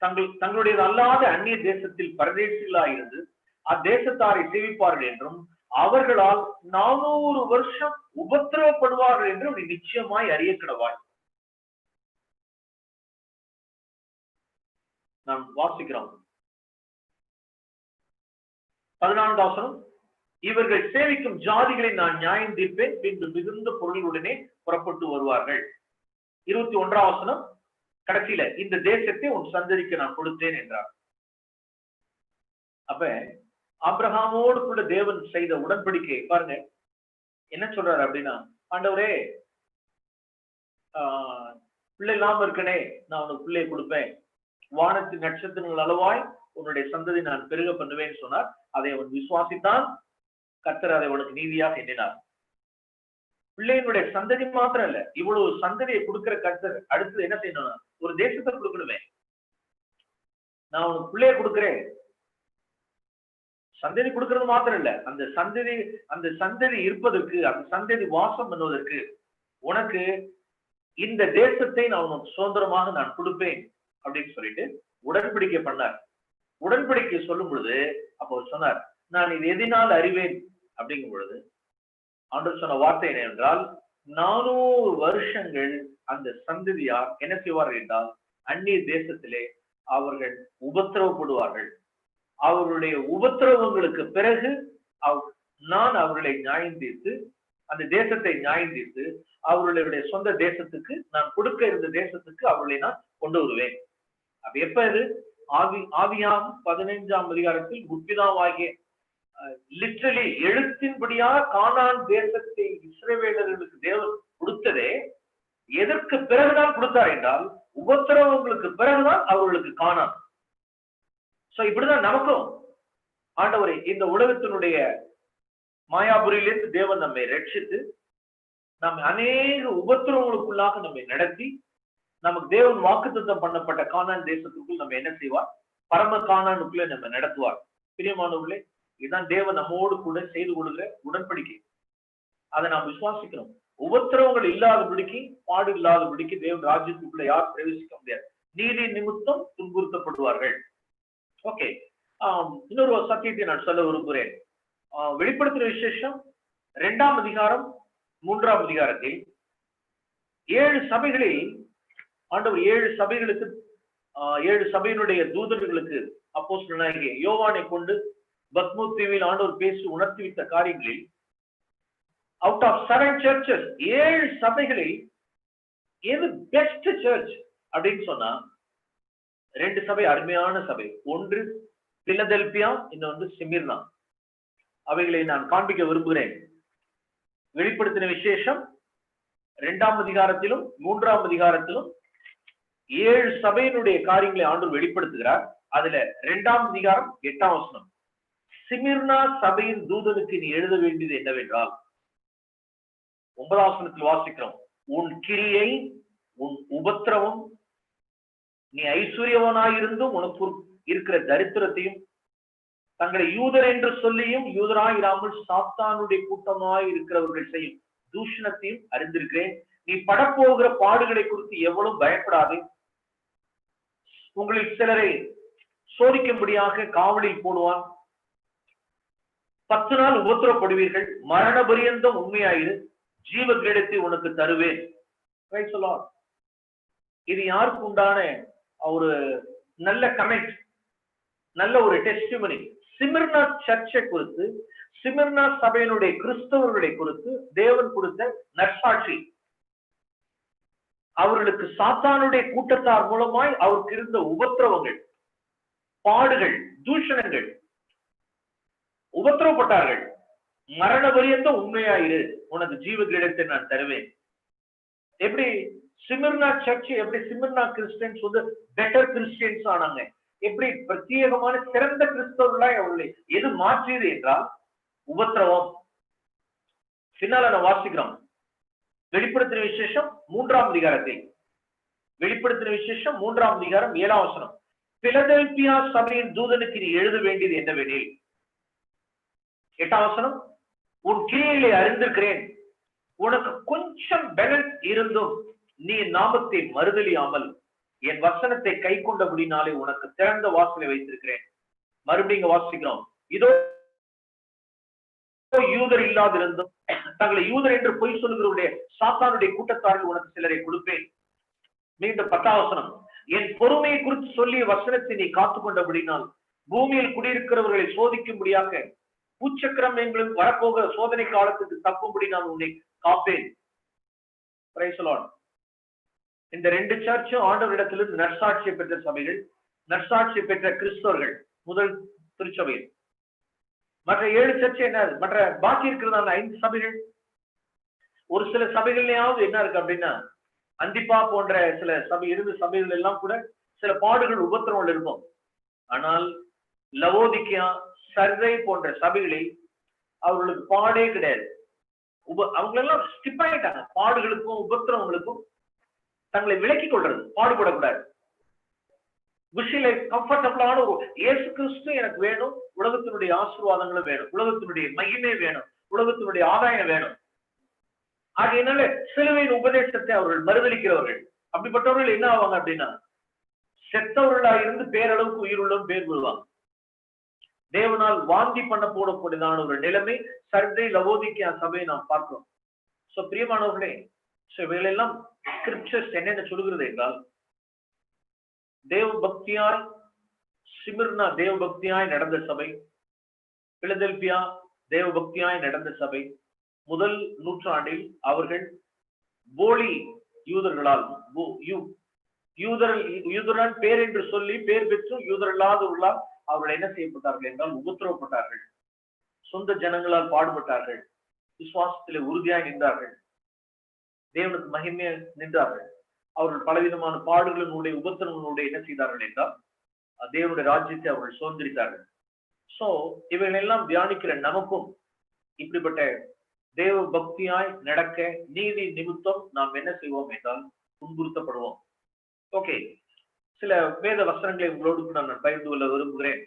தங்களுடைய அல்லாத அந்நிய தேசத்தில் பரதேசிகளாயிருந்து அத்தேசத்தாரை சேவிப்பார்கள் என்றும் அவர்களால் 400 வருஷம் உபத்திரவப்படுவார்கள் என்று நீ நிச்சயமாய் அறிய கிடவாய். நாம் வாசிக்கிறோம் 14ஆம் வசனம், இவர்கள் சேவிக்கும் ஜாதிகளை நான் நியாயம் தீர்ப்பேன், பின்பு மிகுந்த பொருளுடனே புறப்பட்டு வருவார்கள். 21ஆம் வசனம் கடைசியில, இந்த தேசத்தை உன் சந்ததிக்கு நான் கொடுத்தேன் என்றார். அப்ப ஆபிரகாமோடு கூட தேவன் செய்த உடன்படிக்கை பாருங்க, என்ன சொல்றாரு அப்படின்னா, ஆண்டவரே, பிள்ளை இல்லாம இருக்கனே, நான் உனக்கு பிள்ளையை கொடுப்பேன், வானத்தின் நட்சத்திரங்கள் அளவாய் உன்னுடைய சந்ததி நான் பெருக பண்ணுவேன்னு சொன்னார். அதை அவன் விசுவாசித்தான். கர்த்தர் அதை உனக்கு நீதியாக எண்ணினார். பிள்ளையினுடைய சந்ததி மாத்திரம் இல்ல, இவ்வளவு சந்ததியை கொடுக்கிற கர்த்தர் அடுத்து என்ன செய்யணும்னா ஒரு தேசத்தை கொடுக்கணுமே. நான் உனக்கு பிள்ளைய கொடுக்கிறேன், சந்ததி கொடுக்கிறது மாத்திரம் இல்ல, அந்த சந்ததி இருப்பதற்கு, அந்த சந்ததி வாசம் பண்ணுவதற்கு உனக்கு இந்த தேசத்தை நான் உனக்கு சுதந்திரமாக நான் கொடுப்பேன் அப்படின்னு சொல்லிட்டு உடன்படிக்கை பண்ணார். உடன்படிக்கை சொல்லும் பொழுது அப்போ சொன்னார், நான் இது எதினால் அறிவேன் அப்படிங்கும் பொழுது ஆண்டவர் சொன்ன வார்த்தை என்ன என்றால், 400 வருஷங்கள் அந்த சந்ததியார் என்ன செய்வார்கள் என்றால் அந்நிய தேசத்திலே அவர்கள் உபத்திரவப்படுவார்கள். அவர்களுடைய உபத்திரவங்களுக்கு பிறகு நான் அவர்களை நியாயம் தீர்த்து, அந்த தேசத்தை நியாயம் தீர்த்து அவர்களுடைய சொந்த தேசத்துக்கு, நான் கொடுக்க இருந்த தேசத்துக்கு அவர்களை நான் கொண்டு வருவேன். அப்ப எப்ப இது ஆதியாம் 15ஆம் அதிகாரத்தில் முற்பிதாவாகிய லிட்டரலி எழுத்தின்படியா கானான் தேசத்தை இஸ்ரவேலர்களுக்கு தேவன் கொடுத்ததே எதற்கு பிறகுதான் கொடுத்தார் என்றால் உபத்திரவங்களுக்கு பிறகுதான் அவர்களுக்கு கானான். சோ இப்படிதான் நமக்கும் ஆண்டவரை இந்த உலகத்தினுடைய மாயாபுரியிலிருந்து தேவன் நம்மை ரட்சித்து நம்ம அநேக உபத்திரவங்களுக்குள்ளாக நம்மை நடத்தி நமக்கு தேவன் வாக்குத்தத்தம் பண்ணப்பட்ட கானான் தேசத்துக்குள் நம்ம என்ன செய்வார், பரம கானானுக்குள்ளே நம்ம நடத்துவார். பிரியமானவர்களே, இதுதான் தேவன் நம்மோடு கூட செய்து கொடுக்கிற உடன்படிக்கை. அதை நாம் விசுவாசிக்கிறோம். உபத்திரவங்கள் இல்லாதபடிக்கு, பாடு இல்லாதபடிக்கு தேவன் ராஜ்யத்துக்குள்ள யார் பிரவேசிக்க முடியாது. நீதி நிமித்தம் துன்புறுத்தப்படுவார்கள். ஓகே, இன்னொரு சத்தியத்தை நான் சொல்ல விரும்புகிறேன். வெளிப்படுத்துற விசேஷம் 2ஆம் அதிகாரம் 3ஆம் அதிகாரத்தில் 7 சபைகளில் ஆண்டவர் 7 சபைகளுக்கு 7 சபையினுடைய தூதர்களுக்கு அப்போஸ்தலனாகிய யோவானை கொண்டு பத்மு தீவில் ஆண்டவர் பேசி உணர்த்திவித்த காரியங்களில் அவுட் ஆஃப் 7 சர்ச்சஸ் 7 சபைகளில் எது பெஸ்ட் சர்ச் அப்படின்னு சொன்னா 2 சபை அருமையான சபை. ஒன்று பிலதெல்பியா, இன்னொன்று சிமிர்னா. அவைகளை நான் காண்பிக்க விரும்புகிறேன். வெளிப்படுத்தின விசேஷம் 2ஆம் அதிகாரத்திலும் 3ஆம் அதிகாரத்திலும் 7 சபையினுடைய காரியங்களை ஆண்டவர் வெளிப்படுத்துகிறார். அதுல 2ஆம் அதிகாரம் 8ஆம் வசனம், சிமிர்னா சபையின் தூதனுக்கு நீ எழுத வேண்டியது என்னவென்றால், 9ஆம் வசனத்தில் வாசிக்கிறோம், உன் கிரியை, உன் உபத்திரவம், நீ ஐஸ்வர்யவனாயிருந்தும் உனக்கு இருக்கிற தரித்திரத்தையும், தங்களை யூதர் என்று சொல்லியும் யூதராயிராமல் சாத்தானுடைய கூட்டமாய் இருக்கிறவர்கள் செய்யும் தூஷணத்தையும் அறிந்திருக்கிறேன். நீ படப்போகிற பாடுகளை குறித்து எவ்வளவு பயப்படாது. உங்களில் சிலரை சோதிக்கும்படியாக காவலில் போடுவான். 10 நாள் உபத்திரப்படுவீர்கள். மரண பரியந்தம் உண்மையாயிரு, ஜீவ கிரீடத்தை உனக்கு தருவேன். இது யாருக்கு உண்டான ஒரு நல்ல கமெண்ட், நல்ல ஒரு டெஸ்டிமனி. சிமிர்னா சர்ச்சை குறித்து, சிமிர்னா சபையினுடைய கிறிஸ்தவர்களை குறித்து தேவன் கொடுத்த நற்சாட்சி. அவர்களுக்கு சாத்தானுடைய கூட்டத்தார் மூலமாய் அவருக்கு இருந்த உபத்திரவங்கள், பாடுகள், தூஷணங்கள், உபத்திரவப்பட்டார்கள். மரண பரியந்தம் உண்மையாயிரு, உனக்கு ஜீவ கிரீடத்தை நான் தருவேன். எப்படி சிமிர்னா சர்ச், எப்படி சிமிர்னா கிறிஸ்டியன்ஸ் வந்து பெட்டர் கிறிஸ்டியன்ஸ் ஆனாங்க, எப்படி பிரத்யேகமான சிறந்த கிறிஸ்தவர்களாய் அவர்களை எது மாற்றியது என்றால் உபத்திரவம். பின்னால நான் வாசிக்கிறோம் வெளிப்படுத்தின விசேஷம் 3ஆம் அதிகாரத்தில், வெளிப்படுத்தின விசேஷம் 3ஆம் அதிகாரம் 7ஆம் வசனம், பிலதெல்பியா சபையின் தூதனுக்கு நீ எழுத வேண்டியது என்னவெனில், 8ஆம் வசனம், உன் கிரியைகளை அறிந்திருக்கிறேன், உனக்கு கொஞ்சம் பேலன்ஸ் இருந்தும் நீ நாமத்தை மறுதலியாமல் என் வசனத்தை கை கொண்டபடினாலே உனக்கு திறந்த வாசலை வைத்திருக்கிறேன். மறுபடியும் வாசிக்கிறோம், இதோ யூதர் இல்லாதிருந்தும் தங்களை யூதர் என்று பொய் சொல்லுகிறவருடைய சாத்தானுடைய கூட்டத்தார்கள் உனக்கு சிலரை கொடுப்பேன். மீண்டும் 10ஆம் வசனம், என் பொறுமையை குறித்து சொல்லிய வசனத்தை நீ காத்து கொண்டபடினால் பூமியில் குடியிருக்கிறவர்களை சோதிக்கும்படியாக பூச்சக்கரம் எங்களுக்கு வரப்போகிற சோதனை காலத்துக்கு தப்பும்படி நான் உன்னை காப்பேன். இந்த 2 சர்ச்சும் ஆண்டவரிடத்திலிருந்து நற்சாட்சியை பெற்ற சபைகள், நற்சாட்சியை பெற்ற கிறிஸ்தவர்கள் முதல் திருச்சபையில். மற்ற 7 சர்ச்சை என்ன, மற்ற பாக்கி இருக்கிறது அந்த 5 சபைகள். ஒரு சில சபைகள்லயாவது என்ன இருக்கு அப்படின்னா, அந்திப்பா போன்ற சில சபைகள் எல்லாம் கூட சில பாடுகள், உபத்திரங்கள் இருக்கும். ஆனால் லவோதிக்கியா, சர்தை போன்ற சபைகளில் அவர்களுக்கு பாடே கிடையாது. அவங்களெல்லாம் ஸ்கிப் ஆயிட்டாங்க. பாடுகளுக்கும் உபத்திரவங்களுக்கும் தங்களை விலக்கிக் கொள்றது, பாடுபடக்கூடாது. விஷயில கம்ஃபர்டபுளான ஒரு இயேசு கிறிஸ்து எனக்கு வேணும், உலகத்தினுடைய ஆசீர்வாதங்களும் வேணும், உலகத்தினுடைய மகிமை வேணும், உலகத்தினுடைய ஆதாயம் வேணும். ஆகையினால சிலுவையின் உபதேசத்தை அவர்கள் மறுதளிக்கிறவர்கள். அப்படிப்பட்டவர்கள் என்ன ஆவாங்க அப்படின்னா, செத்தவர்களா இருந்து பேரளவுக்கு உயிருள்ளவும் பேர் விடுவாங்க. தேவனால் வாந்தி பண்ண போடக்கூடியதான ஒரு நிலைமை சர்தை லவோதிக்கேயா சபையை நாம் பார்க்கிறோம். சோ பிரியமானவர்களே, இவைகளெல்லாம் ஸ்கிரிப்சர்ஸ் என்னென்ன சொல்லுகிறது என்றால், தேவ பக்தியாய் சிமிர்னா தேவ பக்தியாய் நடந்த சபை, பிலதெல்பியா தேவ பக்தியாய் நடந்த சபை. முதல் நூற்றாண்டில் அவர்கள் போலி யூதர்களால் யூதரால் பேர் என்று சொல்லி பேர் பெற்று யூதரல்லாதவர்களால் அவர்கள் என்ன செய்யப்பட்டார்கள் என்றால் உபத்திரவப்பட்டார்கள். சொந்த ஜனங்களால் பாடுபட்டார்கள். விசுவாசத்திலே உறுதியாய் நின்றார்கள். தேவனுக்கு மகிமையை நின்றார்கள். அவர்கள் பலவிதமான பாடுகளினுடைய உபத்திரங்களுடைய என்ன செய்தார்கள் என்றால் தேவனுடைய ராஜ்யத்தை அவர்கள் சுதந்திரித்தார்கள். சோ இவைகள் எல்லாம் தியானிக்கிற நமக்கும் இப்படிப்பட்ட தேவ பக்தியாய் நடக்க நீதி நிமித்தம் நாம் என்ன செய்வோம் என்றால் துன்புறுத்தப்படுவோம். ஓகே, சில வேத வசனங்களை உங்களோடு நான் பகிர்ந்து கொள்ள விரும்புகிறேன்.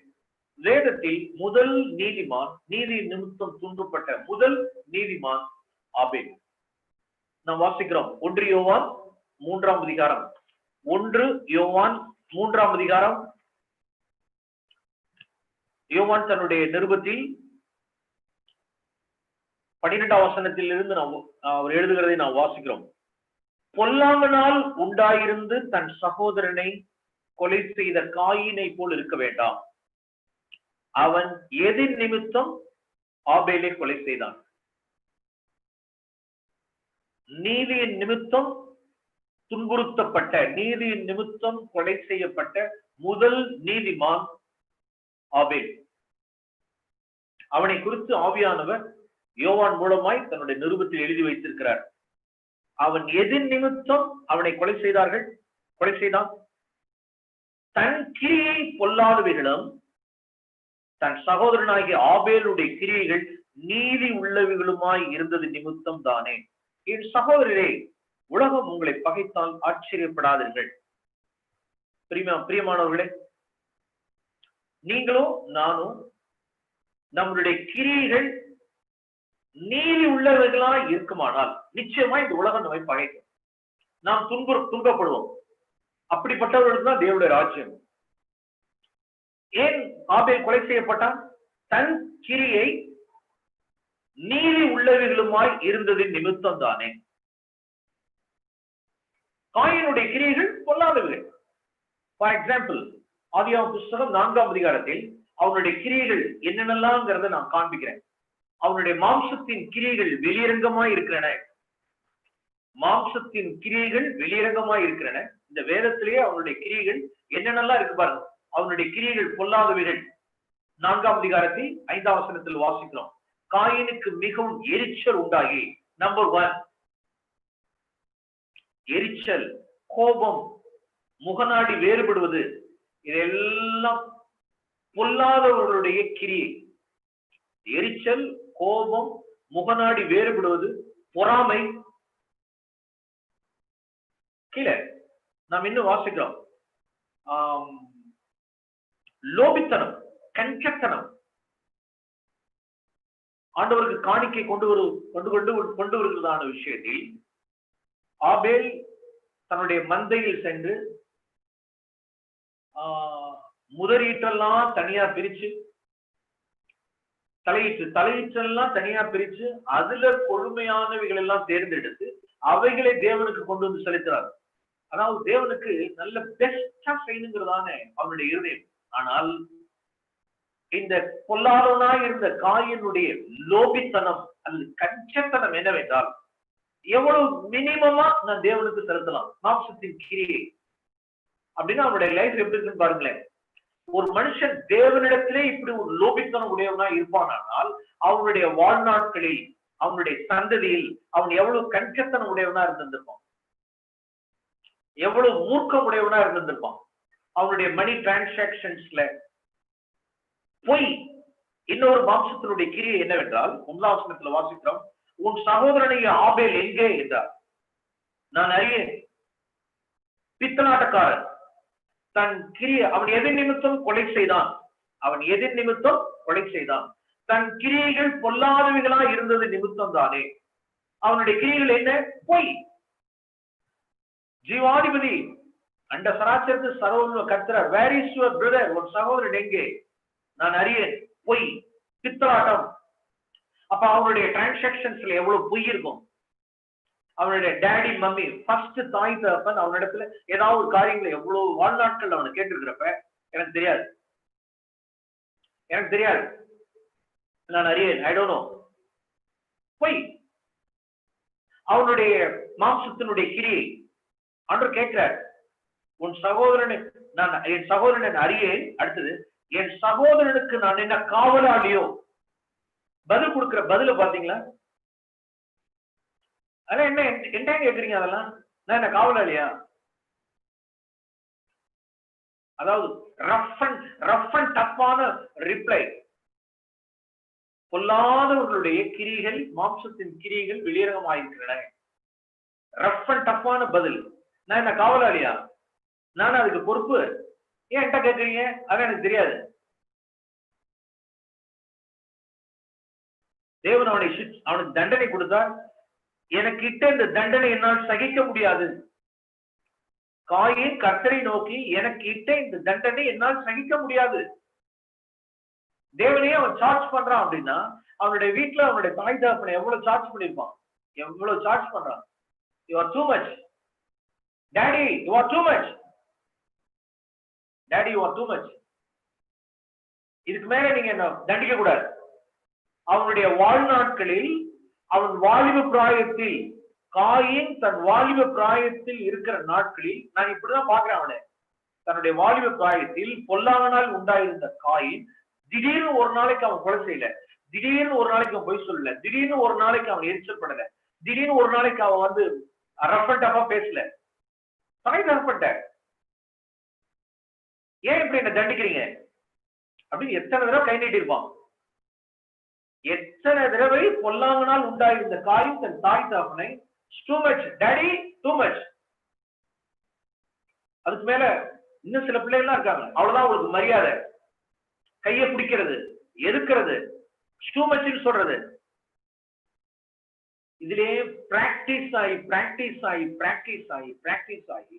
வேதத்தில் முதல் நீதிமான், நீதி நிமித்தம் துன்பப்பட்ட முதல் நீதிமான் ஆபேல். நாம் வாசிக்கிறோம் 1 யோவான் 3ஆம் அதிகாரம். 1 யோவான் 3ஆம் அதிகாரம். யோவான் தன்னுடைய நிருபத்தில் 12ஆம் வசனத்திலிருந்து நாம் அவர் எழுதுகிறதை நாம் வாசிக்கிறோம். பொல்லாங்கனால் உண்டாயிருந்து தன் சகோதரனை கொலை செய்த காயினை போல் இருக்க வேண்டாம். அவன் எதிர் நிமித்தம் ஆபேலை கொலை செய்தான். நீதியின் நிமித்தம் துன்புறுத்தப்பட்ட, நீதியின் நிமித்தம் கொலை செய்யப்பட்ட முதல் நீதிமான் ஆபேல். அவனை குறித்து ஆவியானவர் யோவான் மூலமாய் தன்னுடைய நிருபத்தில் எழுதி வைத்திருக்கிறார். அவன் எதிர் நிமித்தம் அவனை கொலை செய்தான். தன் கிரியை பொல்லாதவைகளும் தன் சகோதரனாகிய ஆபேலுடைய கிரியைகள் நீதி உள்ளவைகளுமாய் இருந்தது நிமித்தம் தானே. என் சகோதரரே, உலகம் உங்களை பகைத்தால் ஆச்சரியப்படாதீர்கள். பிரியமானவர்களே, நீங்களும் நானும் நம்மளுடைய கிரியைகள் நீதி உள்ளவர்களா இருக்குமானால் நிச்சயமா இந்த உலகம் நம்மை பகைக்கும். நாம் துன்பப்படுவோம். அப்படிப்பட்டவர்களுக்கு தான் தேவனுடைய ராஜ்யம். ஏன் ஆபேல் கொலை செய்யப்பட்டான்? தன் கிரியை நீதி உள்ளவர்களுமாய் இருந்ததின் நிமித்தம் தானே. காயினுடைய கிரியைகள் பொல்லாதவைகள். ஃபார் எக்ஸாம்பிள், ஆதியாகமம் புஸ்தகம் 4ஆம் அதிகாரத்தில் அவனுடைய கிரியைகள் என்னென்னலாம்ங்கிறத நான் காண்பிக்கிறேன். அவனுடைய மாம்சத்தின் கிரியைகள் வெளியரங்கமாய் இருக்கிறன. மாம்சத்தின் கிரியைகள் வெளியரங்கமாய் இருக்கிறன. இந்த வேதத்திலேயே அவனுடைய கிரியைகள் என்னென்னலாம் இருக்கு பாருங்க. அவனுடைய கிரியைகள் பொல்லாதவைகள். 4ஆம் அதிகாரத்தில் 5ஆம் வசனத்தில் வாசிக்கிறோம். காயினுக்கு மிகவும் எரிச்சல் உண்டாகி, நம்பர் 1 எரிச்சல், கோபம், முகநாடி வேறுபடுவது, இதெல்லாம் பொல்லாதவர்களுடைய கிரியை. எரிச்சல், கோபம், முகநாடி வேறுபடுவது, பொறாமை. கீழே நாம் இன்னும் வாசிக்கிறோம். லோபித்தனம், கஞ்சத்தனம். ஆண்டவருக்கு காணிக்கை கொண்டு வருகிறதான விஷயத்தில் ஆபேல் தன்னுடைய மந்தையில் சென்று முதலீட்டெல்லாம் தனியா பிரிச்சு, தலையீற்றெல்லாம் தனியா பிரிச்சு, அதுல கொழுமையானவைகள் எல்லாம் தேர்ந்தெடுத்து அவைகளை தேவனுக்கு கொண்டு வந்து செலுத்துறாரு. அதாவது தேவனுக்கு நல்ல பெஸ்டா செய்யணுங்கிறதான அவனுடைய இருதயம். ஆனால் இந்த பொல்லாதவனாய் இருந்த காயினுடைய லோபித்தனம் அல்லது கஞ்சத்தனம் என்னவென்றால், எவ்வளவு மினிமமா நான் தேவனுக்கு செலுத்தலாம் மாம்சத்தின் கிரியை அப்படின்னா அவனுடைய லைஃப் எப்படி இருக்குன்னு பாருங்களேன். ஒரு மனுஷன் தேவனிடத்திலே இப்படி ஒரு லோபித்தனம் உடையவனா இருப்பானால் அவனுடைய வாழ்நாட்களில், அவனுடைய சந்ததியில் அவன் எவ்வளவு கஞ்சத்தனம் உடையவனா இருந்திருப்பான், எவ்வளவு மூர்க்கம் உடையவனா இருந்திருப்பான். அவனுடைய மணி டிரான்சாக்சன்ஸ்ல பொய், இன்னொரு மாம்சத்தினுடைய கிரியை என்னவென்றால் 1ஆம் வசனத்துல வாசிக்கிறோம், உன் சகோதரனைய ஆபேல் எங்கே என்றார். நான் அறியேன். பித்தலாட்டக்காரன் தன் கிரியை அவன் எதிர் நிமித்தம் கொலை செய்தான். அவன் எதிர் நிமித்தம் கொலை செய்தான். தன் கிரியைகள் பொல்லாதவைகளா இருந்தது நிமித்தம் தானே. அவனுடைய கிரியைகள் என்ன? பொய். ஜீவாதிபதி அந்த சராசரத்து சகோதரன் கத்துறார், வேர் இஸ் யுவர் பிரதர், ஒரு சகோதரன் எங்கே? நான் அறியேன். பொய், பித்தலாட்டம். அப்ப அவனுடைய டிரான்சாக்சன்ஸ்ல எவ்வளவு பொய் இருக்கும். அவனுடைய டேடி மம்மி ஃபர்ஸ்ட் தாய் தகப்பன் அவனிடத்துல ஏதாவது ஒரு காரியங்களை எவ்வளவு வாழ்நாட்கள் அவனை கேட்டிருக்கிறப்ப எனக்கு தெரியாது, எனக்கு தெரியாது, நான் அறியேன், ஐ டோன்ட் நோ. பொய். அவனுடைய மாம்சத்தினுடைய கிரியை அன்று கேட்கிறார், உன் சகோதரனை நான் என் சகோதரன் அறியேன். அடுத்தது, என் சகோதரனுக்கு நான் என்ன காவலாளியோ? பதில் கொடுக்கிற பதில பாத்தீங்களா? அதெல்லாம் என்ன என்ன கேக்குறீங்க? அதெல்லாம் நான் என்ன காவலாளியா? அதாவது ரஃப் அண்ட் டஃப்பான ரிப்ளை. பொல்லாதவர்களுடைய கிரிகள், மாம்சத்தின் கிரிகள் வெளியரங்கமாயிருக்கின்றன. ரஃப் அண்ட் டஃப்பான பதில். நான் என்ன காவலாளியா? நான் அதுக்கு பொறுப்பு? ஏன் என்கிட்ட கேட்கறீங்க? அது எனக்கு தெரியாது. தேவன் அவனுக்கு தண்டனை கொடுத்தார். எனக்கு கிட்ட இந்த தண்டனை என்னால் சகிக்க முடியாது. காயின் கர்த்தரை நோக்கி, எனக்கு கிட்ட இந்த தண்டனை என்னால் சகிக்க முடியாது. தேவனையே அவன் சார்ஜ் பண்றான் அப்படின்னா, அவனுடைய வீட்டுல அவனுடைய தாய் தகப்பனை எவ்வளவு சார்ஜ் பண்ணிருப்பான், எவ்வளவு சார்ஜ் பண்றான். You are too much daddy, you are too much daddy, you are too much. இதுக்கு மேல நீங்க என்ன தண்டிக்க கூடாது. அவனுடைய வாழ்நாட்களில், அவன் வாலிப பிராயத்தில், காயின் தன் வாலிப பிராயத்தில் இருக்கிற நாட்களில் நான் இப்படிதான் பாக்குறேன். அவனை தன்னுடைய வாலிப பிராயத்தில் பொல்லாதனால் உண்டாயிருந்த காயின் திடீர்னு ஒரு நாளைக்கு அவன் கொலை செய்யல, திடீர்னு ஒரு நாளைக்கு அவன் பொய் சொல்லல, திடீர்னு ஒரு நாளைக்கு அவன் எரிச்சல் படல, திடீர்னு ஒரு நாளைக்கு அவன் வந்து ரஃப் அண்ட் டஃப்பா பேசல. தாய் தகப்பன்ட்ட ஏன் இப்படி என்ன தண்டிக்கிறீங்க அப்படின்னு எத்தனை தடவை கை நீட்டி இருப்பான். எத்தனை தடவை பொல்லாங்கனால் உண்டாயிருந்த காயும் தன் தாய் தகப்பனை too much daddy, too much. அதுக்கு மேல இன்னும் சில பிள்ளைகள்லாம் இருக்காங்க, அவ்வளவுதான் உங்களுக்கு மரியாதை. கையை பிடிக்கிறது, எதுக்கிறது, டூ மச்னு சொல்றது. இதுலயே பிராக்டிஸ் ஆகி பிராக்டிஸ் ஆகி பிராக்டிஸ் ஆகி பிராக்டிஸ் ஆகி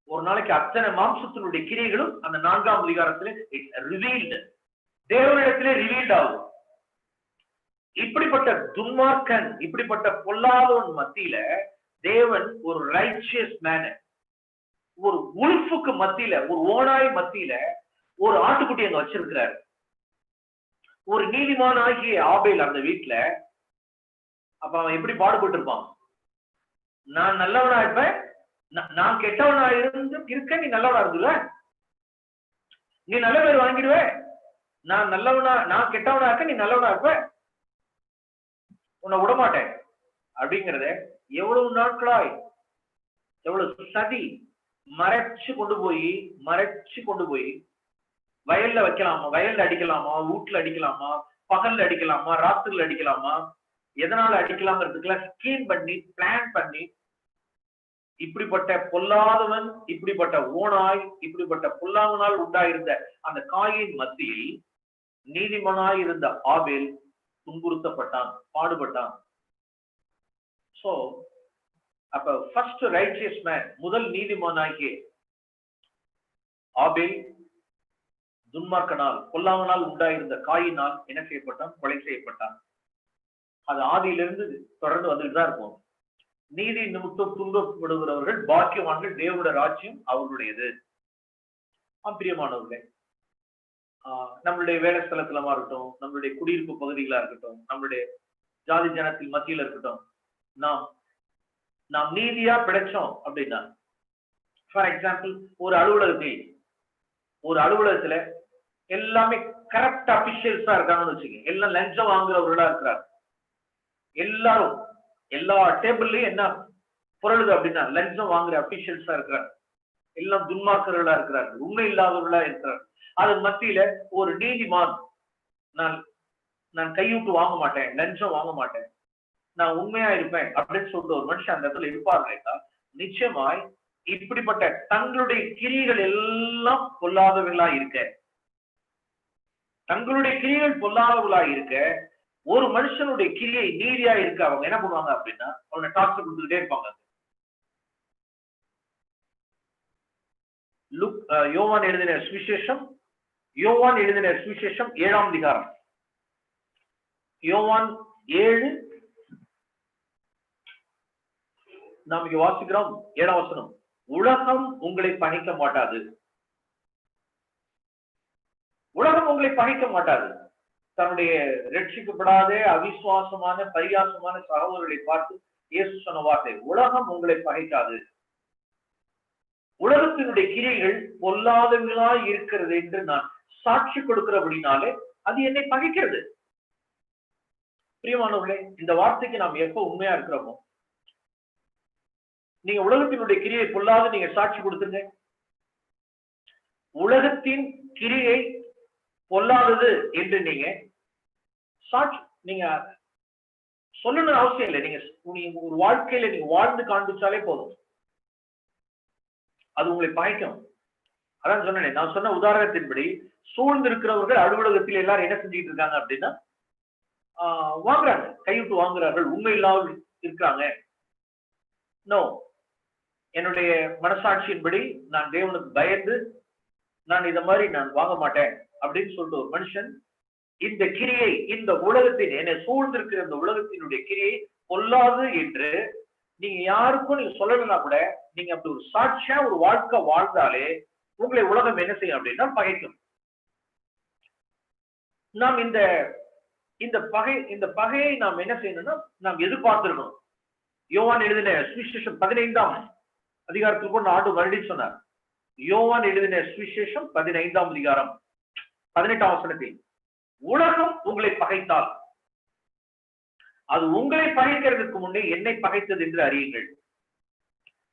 ஒரு நாளைக்கு அத்தனை மாம்சத்தினுடைய கிரியைகளும் அந்த 4ஆம் அதிகாரத்துல ரிவீல்டு, தேவனிடத்திலே ரிவீல்ட் ஆகும். இப்படிப்பட்ட துன்மார்க்கன், இப்படிப்பட்ட பொல்லாதவன் மத்தியில தேவன் ஒரு ரைச்சியஸ் மேன், ஒரு உல்ஃபுக்கு மத்தியில, ஒரு ஓனாய் மத்தியில ஒரு ஆட்டுக்குட்டி அங்க வச்சிருக்கிறார். ஒரு நீதிமான் ஆகிய ஆபேல் அந்த வீட்டுல. அப்ப அவன் எப்படி பாடுபட்டு இருப்பான்? நான் நல்லவனா இருப்பேன், நான் கெட்டவனா இருக்க நீ நல்லவனா இருந்துல, நீ நல்ல பேர் வாங்கிடுவே. நான் நல்லவனா, நான் கெட்டவனா இருக்க நீ நல்லவனா இருப்ப, உன்னை விடமாட்டேன் அப்படிங்கிறத எவ்வளவு நாட்களாய், எவ்வளவு சதி மறைச்சு கொண்டு போய் வயல்ல வைக்கலாமா, வயல்ல அடிக்கலாமா, வீட்டுல அடிக்கலாமா, பகல்ல அடிக்கலாமா, ராத்திரில அடிக்கலாமா, எதனால அடிக்கலாம்ங்கிறதுக்கெல்லாம் ஸ்கீம் பண்ணி பிளான் பண்ணி, இப்படிப்பட்ட பொல்லாதவன், இப்படிப்பட்ட ஓனாய், இப்படிப்பட்ட பொல்லாங்கனால் உண்டாயிருந்த அந்த காயின் மத்தியில் நீதிமனாய் இருந்த ஆபேல் துன்புறுத்தப்பட்டான், பாடுபட்டான். சோ அப்ப ஃபர்ஸ்ட் ரைச்சியஸ் மேன், முதல் நீதிமானாகிய ஆபேல் துன்மார்க்கனால், பொல்லாங்கனால் உண்டாயிருந்த காயினால் என்ன செய்யப்பட்டான்? கொலை செய்யப்பட்டான். அது ஆதியிலிருந்து தொடர்ந்து வந்துட்டு தான் இருக்கும். நீதி நிமித்தம் துன்பப்படுகிறவர்கள் பாக்கியவான்கள், தேவனுடைய ராஜ்யம் அவர்களுடையது. பிரியமானவர்களே, நம்மளுடைய வேலை ஸ்தலத்திலமா இருக்கட்டும், நம்மளுடைய குடியிருப்பு பகுதிகளா இருக்கட்டும், நம்மளுடைய ஜாதி ஜனத்தின் மத்தியில இருக்கட்டும், நாம் நீதியா பிழைச்சோம் அப்படின்னா, ஃபார் எக்ஸாம்பிள் ஒரு அலுவலகத்துல எல்லாமே கரெக்ட் அபிஷியல்ஸா இருக்காங்கன்னு வச்சுக்கோங்க. எல்லாம் லஞ்சம் வாங்குறவர்களா இருக்கிறார். எல்லாரும் எல்லா டேபிள்லயும் என்ன பொருளுது அப்படின்னா லஞ்சம் வாங்குற அபிஷியல்ஸா இருக்கிறார். எல்லாம் துன்மார்க்கர்களா இருக்கிறார்கள், உண்மை இல்லாதவர்களா இருக்கிறார்கள். அதன் மத்தியில ஒரு நீதிமான், நான் நான் கையூட்டு வாங்க மாட்டேன், லஞ்சம் வாங்க மாட்டேன், நான் உண்மையா இருப்பேன் அப்படின்னு சொல்லிட்டு ஒரு மனுஷன் அந்த இடத்துல இருப்பார்கள், நிச்சயமாய் இப்படிப்பட்ட தங்களுடைய கிரியைகள் எல்லாம் பொல்லாதவர்களா இருக்க, தங்களுடைய கிரியைகள் பொல்லாதவர்களா இருக்க, ஒரு மனுஷனுடைய கிரியை நீதியா இருக்க அவங்க என்ன பண்ணுவாங்க அப்படின்னா அவனை டாக்ஸ் கொடுத்துக்கிட்டே இருப்பாங்க. யோவான் எழுதின சுவிசேஷம் 7ஆம் அதிகாரம், யோவான் 7 நாம் இங்க வாசிக்கிறோம் 7ஆம் வசனம். உலகம் உங்களை பகைக்க மாட்டாது, உலகம் உங்களை பகைக்க மாட்டாது. தன்னுடைய ரட்சிக்கப்படாத அவிசுவாசமான பரியாசமான சகோதரர்களை பார்த்து இயேசு சொன்ன வார்த்தை, உலகம் உங்களை பகைக்காது. உலகத்தினுடைய கிரியைகள் பொல்லாதவர்களாய் இருக்கிறது என்று நான் சாட்சி கொடுக்கிறபடினாலே அது என்னை பகைக்கிறது. பிரியமானவர்களே, இந்த வார்த்தைக்கு நாம் எப்ப உண்மையா இருக்கிறோமோ, நீங்க உலகத்தினுடைய கிரியை பொல்லாத நீங்க சாட்சி கொடுத்துங்க. உலகத்தின் கிரியை பொல்லாதது என்று நீங்க சாட்சி நீங்க சொல்லணும்னு அவசியம் இல்லை. நீங்க ஒரு வாழ்க்கையில நீங்க வாழ்ந்து காண்பிச்சாலே போதும், அது உங்களை பகைக்கும். அதான் சொன்னேன், நான் சொன்ன உதாரணத்தின்படி சூழ்ந்து இருக்கிறவர்கள் அலுவலகத்தில் எல்லாரும் என்ன செஞ்சுட்டு இருக்காங்க அப்படின்னா வாங்குறாங்க, கைவிட்டு வாங்குறார்கள், உண்மை இல்லாமல் இருக்கிறாங்க. நோ, என்னுடைய மனசாட்சியின்படி நான் தேவனுக்கு பயந்து நான் இத மாதிரி நான் வாங்க மாட்டேன் அப்படின்னு சொல்லிட்டு ஒரு மனுஷன் இந்த கிரியை, இந்த உலகத்தின் என்னை சூழ்ந்திருக்கிற இந்த உலகத்தினுடைய கிரியை பொல்லாது என்று நீங்க யாருக்கும் நீங்க சொல்லணும்னா கூட நீங்க அப்படி ஒரு சாட்சியா ஒரு வாழ்க்கை வாழ்ந்தாலே உங்களை உலகம் என்ன செய்யும் அப்படின்னா பகைக்கும். நாம் இந்த பகையை நாம் என்ன செய்யணும்னா நாம் எதிர்பார்த்திருக்கணும். யோவான் எழுதின சுவிசேஷம் 15ஆம் அதிகாரத்துக்கு கூட ஆண்டு மறுபடியும் சொன்னார். யோவான் எழுதின சுவிசேஷம் 15ஆம் அதிகாரம் 18ஆம் வசனத்தில், உலகம் உங்களை பகைத்தால் அது உங்களை பகைக்கிறதுக்கு முன்னே என்னை பகைத்தது என்று அறியுங்கள்.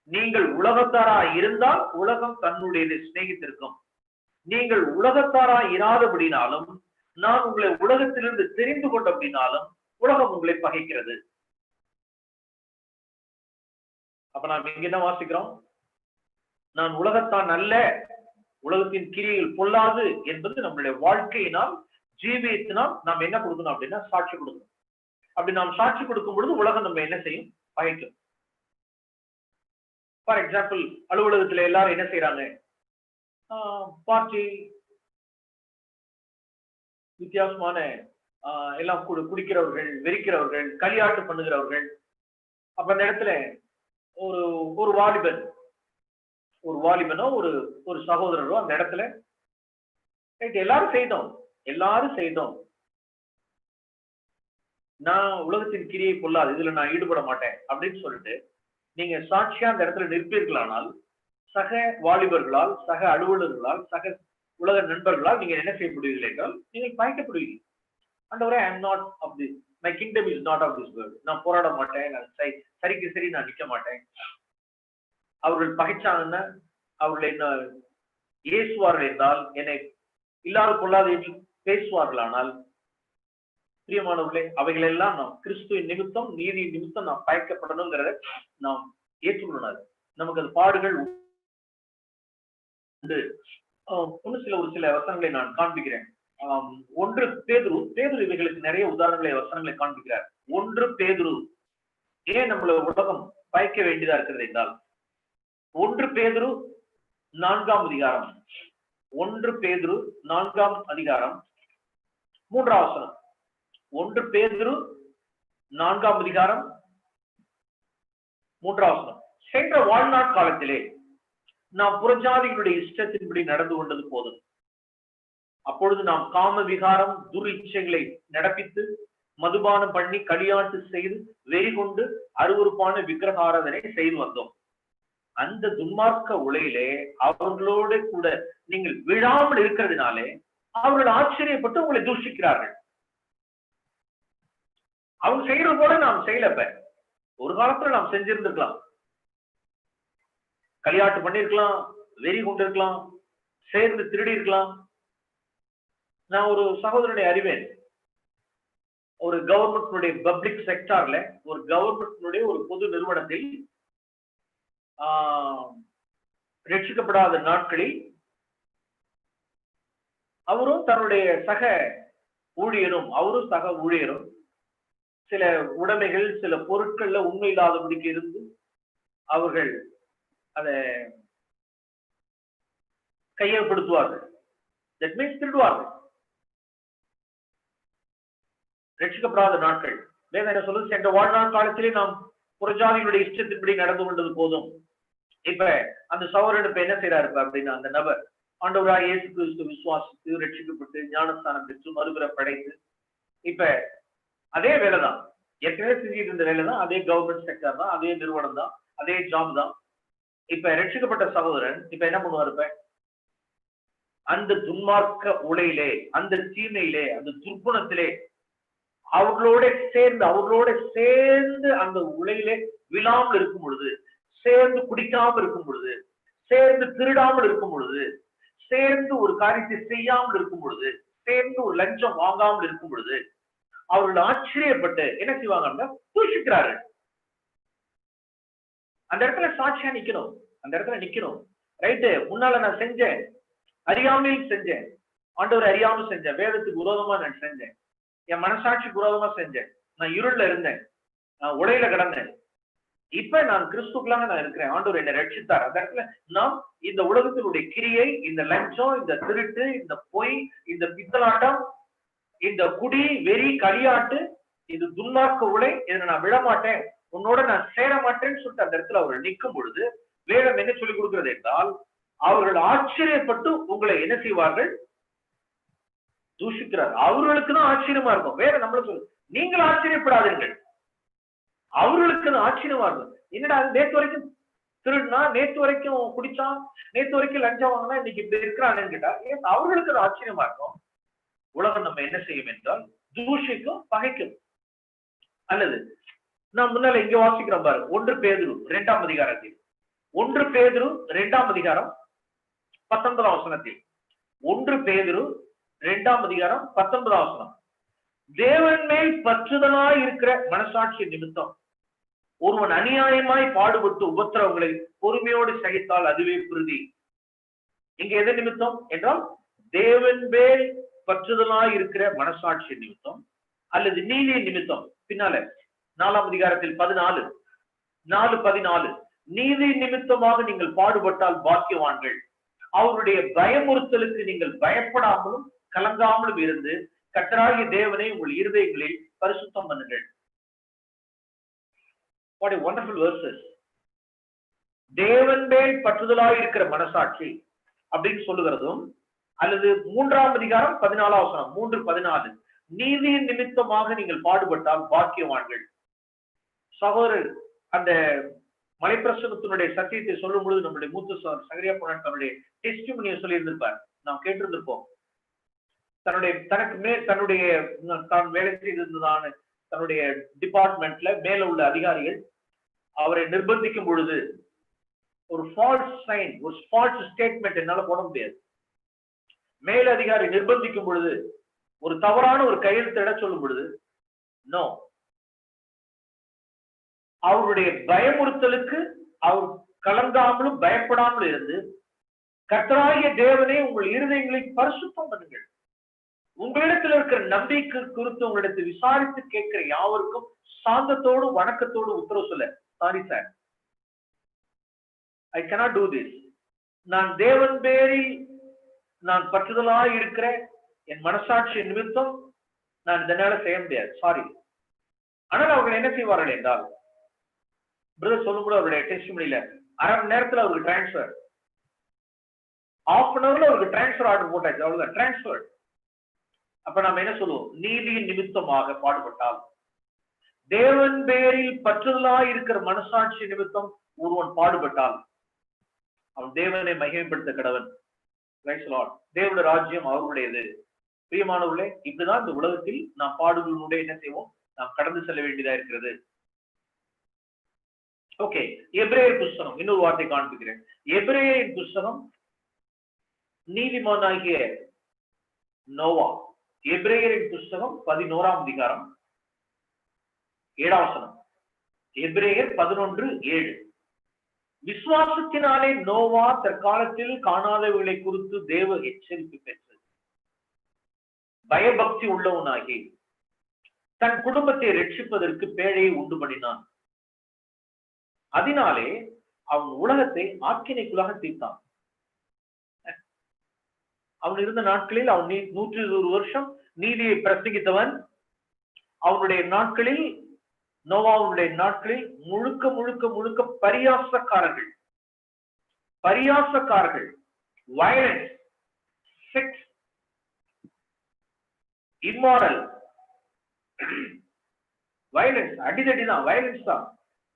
நீங்கள் உலகத்தாராய் இருந்தால் உலகம் தன்னுடைய சிநேகித்திருக்கும். நீங்கள் உலகத்தாராய் இராதபடினாலும் நான் உங்களை உலகத்திலிருந்து தெரிந்து கொண்டபடினாலும் உலகம் உங்களை பகைக்கிறது. அப்ப நாம் இங்க என்ன வாசிக்கிறோம்? நான் உலகத்தான் அல்ல, உலகத்தின் கிரியைகள் பொல்லாது என்பது நம்மளுடைய வாழ்க்கையினால் ஜீவியத்தினால் நாம் என்ன கொடுக்கணும் அப்படின்னா சாட்சி கொடுக்கணும். அப்படி நாம் சாட்சி கொடுக்கும் பொழுது உலகம் நம்ம என்ன செய்யும்? பகைக்கும். ஃபார் எக்ஸாம்பிள், அலுவலகத்துல எல்லாரும் என்ன செய்யறாங்க? பார்ட்டி, வித்தியாசமான எல்லாம் குடிக்கிறவர்கள், வெறிக்கிறவர்கள், களியாட்டு பண்ணுகிறவர்கள். அப்ப அந்த இடத்துல ஒரு வாலிபனோ ஒரு சகோதரரோ அந்த இடத்துல எல்லாரும் செய்தோம், நான் உலகத்தின் கிரியை பொல்லாது, இதுல நான் ஈடுபட மாட்டேன் அப்படின்னு சொல்லிட்டு நீங்க சாட்சியா அந்த இடத்துல நிற்பீர்களானால் சக வாலிபர்களால், சக அலுவலர்களால், சக உலக நண்பர்களால் நீங்க என்ன செய்யப்படுவீர்கள் என்றால் நீங்கள் பயக்கப்படுவீர்கள். ஆண்டவரே, I am not of this, my kingdom is not of this world. நான் போராட மாட்டேன், நான் சரிக்கு சரி நான் நிக்க மாட்டேன். அவர்கள் பகைச்சாங்கன்னா அவர்கள் என்ன ஏசுவார்கள் என்றால், என்னை இல்லாத பொல்லாத பேசுவார்கள். ஆனால் பிரியமானவர்களே, அவைகள் எல்லாம் நாம் கிறிஸ்துவின் நிமித்தம், நீதியின் நிமித்தம் நாம் பயக்கப்படணுங்கிறத நாம் ஏற்றுக்கொள்ளணும். நமக்கு அது பாடுகள் உண்டு. ஒரு சில வசனங்களை நான் காண்பிக்கிறேன். 1 பேதுரு இவைகளுக்கு நிறைய உதாரணங்களை வசனங்களை காண்பிக்கிறார். 1 பேதுரு ஏன் நம்மள உலகம் பயக்க வேண்டியதா இருக்கிறது என்றால், 1 பேதுரு 4ஆம் அதிகாரம், 1 பேதுரு 4ஆம் அதிகாரம் 3ஆம் வசனம். 1 பேதுரு 4ஆம் அதிகாரம் 3ஆம் வசனம். சென்ற வாழ்நாள் காலத்திலே நாம் புறஜாதிகளுடைய இஷ்டத்தின்படி நடந்து கொண்டது போதும். அப்பொழுது நாம் காம விகாரம், துரிச்சைகளை நடப்பித்து, மதுபானம் பண்ணி, களியாட்டு செய்து, வெறி கொண்டு அருவருப்பான விக்கிரகாராதனை செய்து வந்தோம். அந்த துன்மார்க்க உலையிலே அவர்களோடு கூட நீங்கள் விழாமல் இருக்கிறதுனாலே அவர்கள் ஆச்சரியப்பட்டு உங்களை தூஷிக்கிறார்கள். அவங்க செய்யறது போல நாம் செய்யலப்ப. ஒரு காலத்துல நாம் செஞ்சிருந்திருக்கலாம், களியாட்டு பண்ணிருக்கலாம், வெறி கொண்டு இருக்கலாம், சேர்ந்து திருடி இருக்கலாம். நான் ஒரு சகோதரனை அறிவேன். ஒரு கவர்மெண்ட் பப்ளிக் செக்டார்ல, ஒரு கவர்மெண்ட் ஒரு பொது நிறுவனத்தில் ரட்சிக்கப்படாத நாட்களில் அவரும் தன்னுடைய சக ஊழியரும் சில உடைமைகள், சில பொருட்கள்ல உண்மை இல்லாதபடிக்கு இருந்து அவர்கள் அதை கையகப்படுத்துவார்கள். That means திருடுவார்கள். ரட்சிக்கப்படாத நாட்கள். வேதம் என்ன சொல்லுது? சென்ற வாழ்நாள் காலத்திலே நாம் புறஜாதிகளுடைய இஷ்டத்தின்படி நடந்து கொண்டது போதும். இப்ப அந்த சகோதரன் இப்ப என்ன செய்யறாரு அப்படின்னா, அந்த நபர் ஆண்டவராக இயேசு கிறிஸ்து விசுவாசித்து ரட்சிக்கப்பட்டு ஞானஸ்தானம் பெற்று மறுபிறப்பு அடைந்து இப்ப அதே வேலைதான், ஏற்கனவே செஞ்சுட்டு இருந்த வேலை தான், அதே கவர்மெண்ட் செக்டர் தான், அதே நிறுவனம் தான், அதே ஜாப் தான். இப்ப ரட்சிக்கப்பட்ட சகோதரன் இப்ப என்ன பண்ணுவார்? இப்ப அந்த துன்மார்க்க உலையிலே, அந்த தீமையிலே, அந்த துர்க்குணத்திலே அவர்களோட சேர்ந்து அந்த உலையிலே விழாமல் இருக்கும் பொழுது, சேர்ந்து குடிக்காமல் இருக்கும் பொழுது, சேர்ந்து திருடாமல் இருக்கும் பொழுது, சேர்ந்து ஒரு காரியத்தை செய்யாமல் இருக்கும் பொழுது, சேர்ந்து ஒரு லஞ்சம் வாங்காமல் இருக்கும் பொழுது, அவர்கள் ஆச்சரியப்பட்டு என்ன செய்வாங்க? தூஷிக்கிறார்கள். அந்த இடத்துல சாட்சியா நிக்கணும். அந்த இடத்துல நிக்கணும். ரைட்டு, முன்னால நான் செஞ்சேன், அறியாமையில் செஞ்சேன், ஆண்டவர் அறியாமல் செஞ்சேன், வேதத்துக்கு விரோதமா நான் செஞ்சேன், என் மனசாட்சிக்கு விரோதமா செஞ்சேன், நான் இருள்ல இருந்தேன், நான் உடையில கிடந்தேன், இப்ப நான் கிறிஸ்துக்குள்ளாக நான் இருக்கிறேன், ஆண்டவர் என்னை ரட்சித்தார். அந்த இடத்துல நாம் இந்த உலகத்தினுடைய கிரியை, இந்த லஞ்சம், இந்த திருட்டு, இந்த பொய், இந்த பித்தலாட்டம், இந்த குடி, வெறி, களியாட்டு, இது துன்மார்க்க உலை, இதை நான் விழமாட்டேன், உன்னோட நான் சேர மாட்டேன்னு சொல்லிட்டு அந்த இடத்துல அவர்கள் நிற்கும் பொழுது வேதம் என்ன சொல்லிக் கொடுக்கிறது என்றால், அவர்கள் ஆச்சரியப்பட்டு உங்களை என்ன செய்வார்கள்? தூஷிக்கிறார். அவர்களுக்கு தான் ஆச்சரியமா இருக்கும். வேற நம்மள சொல்லு, நீங்கள் ஆச்சரியப்படாதீர்கள், அவர்களுக்கு தான் ஆச்சரியமா இருக்கும். என்னடா நேற்று வரைக்கும் திருடுனா, நேற்று வரைக்கும் குடிச்சான், நேற்று வரைக்கும் லஞ்சம் வாங்கினா, இன்னைக்கு இப்படி இருக்கிறான்னு கேட்டா அவர்களுக்கு அது ஆச்சரியமா இருக்கும். உலகம் நம்ம என்ன செய்யும் என்றால் தூஷிக்கும், பகைக்கும். அல்லது நான் முன்னால இங்க வாசிக்கிறோம் பாரு, 1 பேதுரு 2ஆம் அதிகாரத்தில், 1 பேதுரு 2ஆம் அதிகாரம் 19ஆம் வசனத்தில், 1 பேதுரு 2ஆம் அதிகாரம் 19ஆம் வசனம், தேவன் மேல் பற்றுதலாய் இருக்கிற மனசாட்சி நிமித்தம் ஒருவன் அநியாயமாய் பாடுபட்டு உபத்திரவங்களை பொறுமையோடு சகித்தால் அதுவே பிரதி. இங்க எது நிமித்தம் என்றால் தேவன் மேல் பற்றுதலாய் இருக்கிற மனசாட்சி நிமித்தம் அல்லது நீதி நிமித்தம். பின்னால 4ஆம் அதிகாரத்தில் 4:14 நீதி நிமித்தமாக நீங்கள் பாடுபட்டால் பாக்கியவான்கள், அவருடைய பயமுறுத்தலுக்கு நீங்கள் பயப்படாமலும் கலங்காமலும் இருந்து கர்த்தராகிய தேவனை உங்கள் இருதயங்களில் பரிசுத்தம் பண்ணுங்கள். What a wonderful verses. தேவன் மேல் பற்றுதலாய் இருக்கிற மனசாட்சி அப்படின்னு சொல்லுகிறதும், அல்லது 3ஆம் அதிகாரம் 14ஆம் வசனம் 3:14 நீதியின் நிமித்தமாக நீங்கள் பாடுபட்டால் பாக்கியவான்கள். சகோதரர் அந்த மலைப்பிரசனத்தினுடைய சத்தியத்தை சொல்லும் பொழுது நம்முடைய மூத்த சகரியா போனான் தன்னுடைய டெஸ்டிமனியை சொல்லி இருந்திருப்பார், நாம் கேட்டிருந்திருப்போம். தன்னுடைய தான் வேலை செய்திருந்ததான தன்னுடைய டிபார்ட்மெண்ட்ல மேல உள்ள அதிகாரிகள் அவரை நிர்பந்திக்கும் பொழுது ஒரு ஃபால்ஸ் சைன், ஒரு ஃபால்ஸ் ஸ்டேட்மெண்ட் என்னால போட முடியாது. மேல் அதிகாரி நிர்பந்திக்கும் பொழுது ஒரு தவறான ஒரு கையெழுத்திட சொல்லும் பொழுது நோ, அவருடைய பயமுறுத்தலுக்கு அவர் கலங்காமலும் பயப்படாமலும் இருந்து கர்த்தராகிய தேவனே உங்கள் இருதயங்களை பரிசுத்தம் பண்ணுங்கள். உங்களிடத்தில் இருக்கிற நம்பிக்கை குறித்து உங்களிடத்தில் விசாரித்து கேட்கிற யாவருக்கும் சாந்தத்தோடு வணக்கத்தோடு உத்தரவு சொல்ல, sorry sir, I cannot do this. நான் தேவன் பேரில் நான் பற்றுதலாய் இருக்கிற என் மனசாட்சி நிமித்தம் நான் இதனால செய்ய முடியாது, சாரி. ஆனால் அவர்கள் என்ன செய்வார்கள் என்றால், பிரதர் சொல்லும் கூட அவருடைய டெஸ்டிமனில 1/2 மணி நேரத்துல அவருக்கு டிரான்ஸ்பர், 1/2 hourல அவருக்கு டிரான்ஸ்பர் ஆர்டர் போட்டாச்சு, அவ்வளவுதான் டிரான்ஸ்பர். அப்ப நம்ம என்ன சொல்லுவோம்? நீதியின் நிமித்தமாக பாடுபட்டால், தேவன் பேரில் பற்றுதலாய் இருக்கிற மனசாட்சி நிமித்தம் ஒருவன் பாடுபட்டால் அவன் தேவனை மகிமைப்படுத்த கடவன். தேவனுடைய ராஜ்யம் அவர்களுடையது. பிரியமானவர்களே, இப்படிதான் இந்த உலகத்தில் நாம் பாடுகளுடைய என்ன செய்வோம்? நாம் கடந்து செல்ல வேண்டியதா இருக்கிறது. ஓகே, எபிரேயர் புஸ்தகம், இன்னொரு வார்த்தை காண்பிக்கிறேன். எபிரேயர் புஸ்தகம் நீதிமானாகிய நோவா, எபிரேயரின் புஸ்தகம் 11ஆம் அதிகாரம் 7ஆம் வசனம். எபிரேயர் 11:7. விசுவாசத்தினாலே நோவா தற்காலத்தில் காணாதவைகளை குறித்து தேவ எச்சரிப்பு பெற்று பயபக்தி உள்ளவனாகி தன் குடும்பத்தை ரட்சிப்பதற்கு பேழையை உண்டு பண்ணினான். அதனாலே அவன் உலகத்தை ஆக்கினைக்குள்ளாக தீர்த்தான். அவன் இருந்த நாட்களில் அவன் 120 வருஷம் நீதியை பிரசங்கித்தவன். அவனுடைய நாட்களில், நோவாவுடைய நாட்களில் முழுக்க முழுக்க முழுக்க பரியாசக்காரர்கள், வயலன்ஸ், செக்ஸ், இம்மாரல், வயலன்ஸ், அடிதடிதான், வயலன்ஸ் தான்,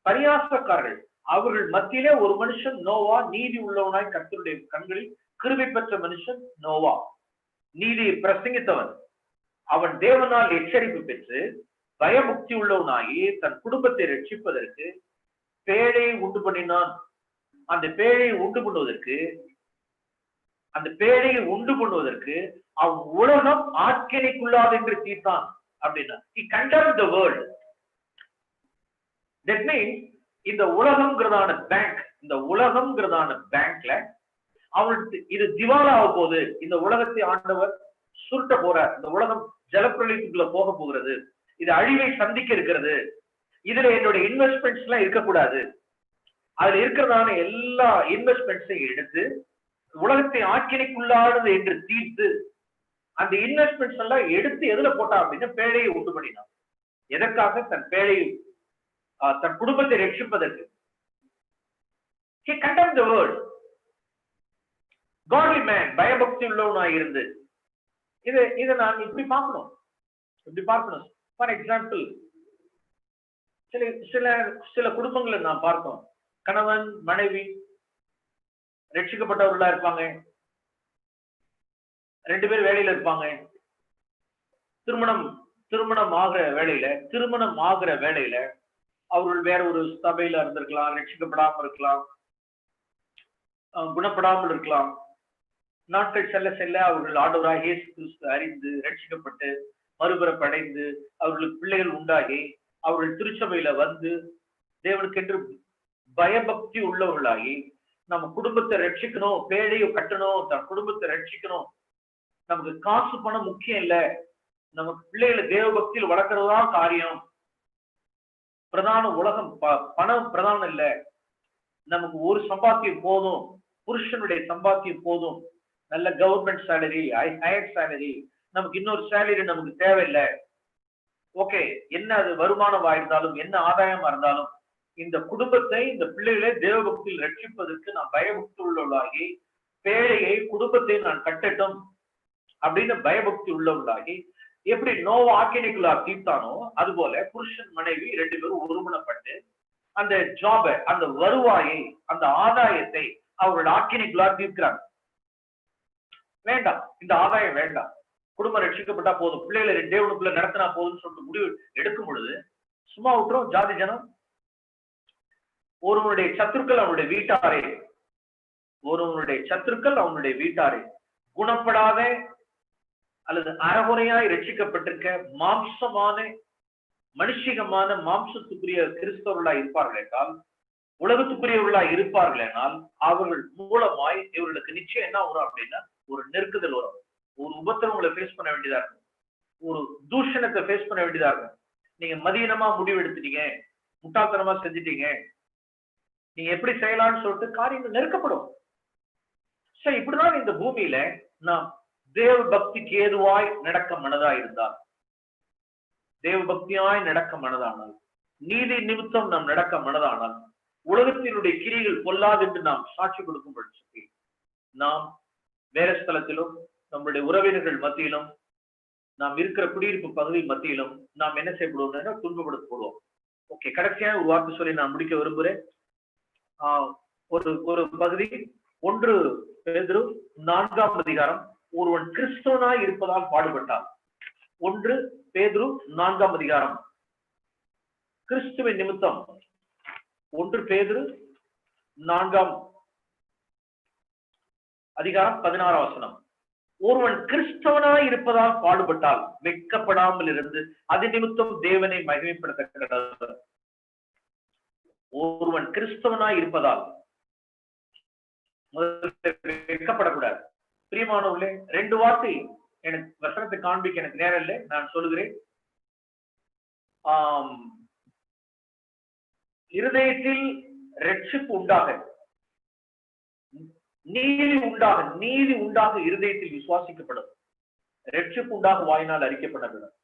பரியாசக்காரர்கள். அவர்கள் மத்தியிலே ஒரு மனுஷன் நோவா, நீதி உள்ளவனாய் கர்த்தருடைய கண்களில் கிருபை பெற்ற மனுஷன் நோவா, நீதியை பிரசங்கித்தவன். அவன் தேவனால் எச்சரிப்பு பெற்று பயமுக்தி உள்ளவனாகி தன் குடும்பத்தை ரட்சிப்பதற்கு பேழையை உண்டு பண்ணினான். அந்த பேழையை உண்டு பண்ணுவதற்கு அவன் உலகம் ஆக்கினைக்குள்ளாது என்று தீர்த்தான் அப்படின்னா, he condemned the world. That means இந்த உலகம்ங்கிறதான பேங்க்ல அவனுக்கு இது திவாலாக போகுது. இந்த உலகத்தை ஆண்டவர் சுருட்ட போறார். இந்த உலகம் ஜலப்பிரளயத்துக்குள்ள போக போகிறது. இது அழிவை சந்திக்க இருக்கிறது. இதுல என்னுடைய இன்வெஸ்ட்மெண்ட்ஸ் எல்லாம் இருக்கக்கூடாது. அதுல இருக்கிறதான எல்லா இன்வெஸ்ட்மெண்ட்ஸையும் எடுத்து உலகத்தை ஆக்கினைக்குள்ளானது என்று தீர்த்து அந்த இன்வெஸ்ட்மெண்ட்ஸ் எல்லாம் எடுத்து எதுல போட்டா அப்படின்னா பேழையை உண்டு பண்ணினான். எதற்காக? தன் குடும்பத்தை ரட்சிப்பதற்கு. He condemned the world. Godly man, பயபக்தி உள்ளவனாய் இருந்து இதை நான் இப்படி பார்க்கணும். ஃபார் எக்ஸாம்பிள், சில குடும்பங்களை நான் பார்த்தோம். கணவன் மனைவி ரட்சிக்கப்பட்டவர்களா இருப்பாங்க, 2 பேர் வேலையில இருப்பாங்க. திருமணம் ஆகிற வேலையில அவர்கள் வேற ஒரு சபையில இருந்திருக்கலாம், ரட்சிக்கப்படாமல் இருக்கலாம், குணப்படாமல் இருக்கலாம். நாட்கள் செல்ல அவர்கள் ஆண்டவராகிய இயேசு கிறிஸ்து அறிந்து ரட்சிக்கப்பட்டு மறுபிறப்படைந்து அவர்களுக்கு பிள்ளைகள் உண்டாகி அவர்கள் திருச்சபையில வந்து தேவனுக்கென்று பயபக்தி உள்ளவர்களாகி நம்ம குடும்பத்தை ரட்சிக்கணும், பேழையை கட்டணும், தன் குடும்பத்தை ரட்சிக்கணும். நமக்கு காசு பணம் முக்கியம் இல்ல, நமக்கு பிள்ளைகளை தேவ பக்தியில் வளர்க்கறதுதான் காரியம். உலகம் பணம் பிரதானம் இல்ல, நமக்கு ஒரு சம்பாத்தியம் போதும், புருஷனுடைய சம்பாத்தியம் போதும், நல்ல கவர்மெண்ட் சேலரி, ஹையர் சேலரி, நமக்கு இன்னொரு சேலரி நமக்கு தேவையில்லை. ஓகே, என்ன அது வருமானமா இருந்தாலும் என்ன ஆதாயமா இருந்தாலும் இந்த குடும்பத்தை, இந்த பிள்ளைகளை தேவபக்தியில் ரட்சிப்பதற்கு நான் பயபக்தி உள்ளவர்களாகி பேழையை, குடும்பத்தை நான் கட்டட்டும் அப்படின்னு பயபக்தி உள்ளவர்களாகி எப்படி நோவா ஆக்கினைக்குள்ளா தீர்த்தானோ அது போல புருஷன் மனைவி 2 பேரும் ஒருமனப்பட்டு அந்த ஜாப, அந்த வருவாயை, அந்த ஆதாயத்தை அவர்கள் ஆக்கினைக்குள்ளா தீர்க்கிறாங்க. வேண்டாம், இந்த ஆதாயம் வேண்டாம், குடும்பம் ரட்சிக்கப்பட்டா போதும், பிள்ளைகளை தேவனுக்குள்ள நடத்தினா போதும்னு சொல்லிட்டு முடிவு எடுக்கும் பொழுது சும்மா விட்டுரும் ஜாதி ஜனம். ஒருவனுடைய சத்துருக்கள் அவனுடைய வீட்டாரே, குணப்படாத அல்லது அறகுறையாய் ரட்சிக்கப்பட்டிருக்க மாம்சமான மனுஷிகமான மாம்சத்துக்குரிய கிறிஸ்தவர்களாய் இருப்பார்கள் என்றால், உலகத்துக்குரியவர்களாய் இருப்பார்கள் என்றால் அவர்கள் மூலமாய் இவர்களுக்கு நிச்சயம் என்ன வரும் அப்படின்னா ஒரு நெருக்குதல் வரும், ஒரு உபத்திரவங்களை ஃபேஸ் பண்ண வேண்டியதா இருக்கும், ஒரு தூஷணத்தை ஃபேஸ் பண்ண வேண்டியதா இருக்கும். நீங்க மதியனமா முடிவு எடுத்துட்டீங்க, முட்டாள்தனமா செஞ்சுட்டீங்க, நீங்க எப்படி செய்யலாம்னு சொல்லிட்டு காரியங்கள் நெருக்கப்படும். சரி, இப்படிதான் இந்த பூமியில நாம் தேவ பக்திக்கு ஏதுவாய் நடக்க மனதா இருந்தால், தேவ பக்தியாய் நடக்க மனதானால், நீதி நிமித்தம் நாம் நடக்க மனதானால், உலகத்தினுடைய கிரிகள் பொல்லாது என்று நாம் சாட்சி கொடுக்கும் பட்சத்தில் நாம் வேற ஸ்தலத்திலும் நம்முடைய உறவினர்கள் மத்தியிலும் நாம் இருக்கிற குடியிருப்பு பகுதி மத்தியிலும் நாம் என்ன செய்யப்படுவோம்னா துன்பப்படுத்தப்படுவோம். ஓகே, கடைசியான ஒரு வார்த்தை சொல்லி நான் முடிக்க விரும்புகிறேன். ஒரு பகுதி 1 பேதுரு 4ஆம் அதிகாரம், ஒருவன் கிறிஸ்தவனாய் இருப்பதால் பாடுபட்டான். 1 பேதுரு 4ஆம் அதிகாரம், கிறிஸ்துவின் நிமித்தம் 1 பேதுரு 4 அதிகாரம் 16 வசனம். ஒருவன் கிறிஸ்தவனாய் இருப்பதால் பாடுபட்டால் வெட்கப்படாமல் இருந்து அது நிமித்தம் தேவனை மகிமைப்படுத்த. ஒருவன் கிறிஸ்தவனாய் இருப்பதால் வெட்கப்படக்கூடாது. பிரியமானவர்களே, 2 வார்த்தை எனக்கு வசனத்தை காண்பிக்க எனக்கு நேரம் இல்லை, நான் சொல்லுகிறேன். இருதயத்தில் ரட்சிப்பு உண்டாக, நீதி உண்டாக இருதயத்தில் விசுவாசிக்கப்படும். ரட்சிப்பு உண்டாக வாயினால் அறிக்கப்படப்படும்.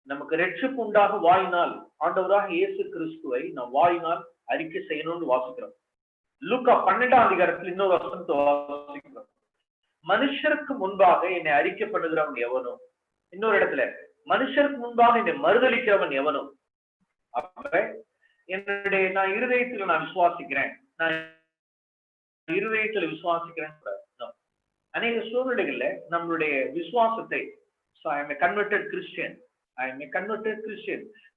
நமக்கு ரட்சிப்பு உண்டாக வாயினால் ஆண்டவராக இயேசு கிறிஸ்துவை நாம் வாயினால் அறிக்கை செய்யணும்னு வாசிக்கிறோம். லூக்கா 12 அதிகாரத்தில் இன்னொரு வசனத்தை வாசிக்கிறோம். மனுஷருக்கு முன்பாக என்னை அறிக்கைப்படுகிறவன் எவனோ, இன்னொரு இடத்துல மனுஷருக்கு முன்பாக என்னை மறுதளிக்கிறவன் எவனோ. அப்ப நான் இருதயத்தில் நான் விசுவாசிக்கிறேன், நான் இருதயத்தில் விசுவாசிக்கிறேன். அநேக சூழ்நிலைகள்ல நம்மளுடைய விசுவாசத்தை கன்வெர்டட் கிறிஸ்டியன்,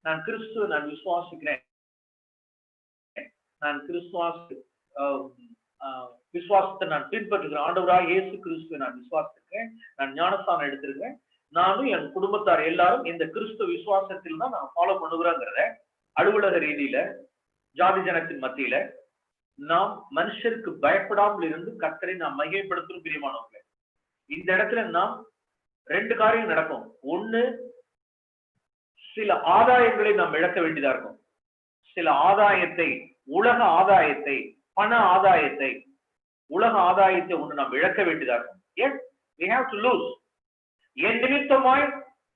நான் கிறிஸ்துவ நான் விசுவாசிக்கிறேன், நான் விசுவாசத்தை நான் பின்பற்றுகிறேன், ஆண்டவராக இயேசு கிறிஸ்துவை நான் விசுவாசிக்கிறேன், நான் ஞானஸ்தானம் எடுத்திருக்கிறேன், நானும் என் குடும்பத்தார் எல்லாரும் இந்த கிறிஸ்துவ விசுவாசத்தில் தான் நான் ஃபாலோ பண்ணுகிறோங்கிறத அலுவலக ரீதியில ஜாதி ஜனத்தின் மத்தியில நாம் மனுஷருக்கு பயப்படாமல் இருந்து கர்த்தரை நாம் மகிமைப்படுத்தும். பிரியமானவர்களே, இந்த இடத்துல நாம் 2 காரியம் நடக்கும். ஒண்ணு, சில ஆதாயங்களை நாம் இழக்க வேண்டியதா இருக்கும். சில ஆதாயத்தை, உலக ஆதாயத்தை, பண ஆதாயத்தை, உலக ஆதாயத்தை ஒன்று நாம் இழக்க வேண்டியதா இருக்கும். Yes, we have to lose. என் நிமித்தமாய்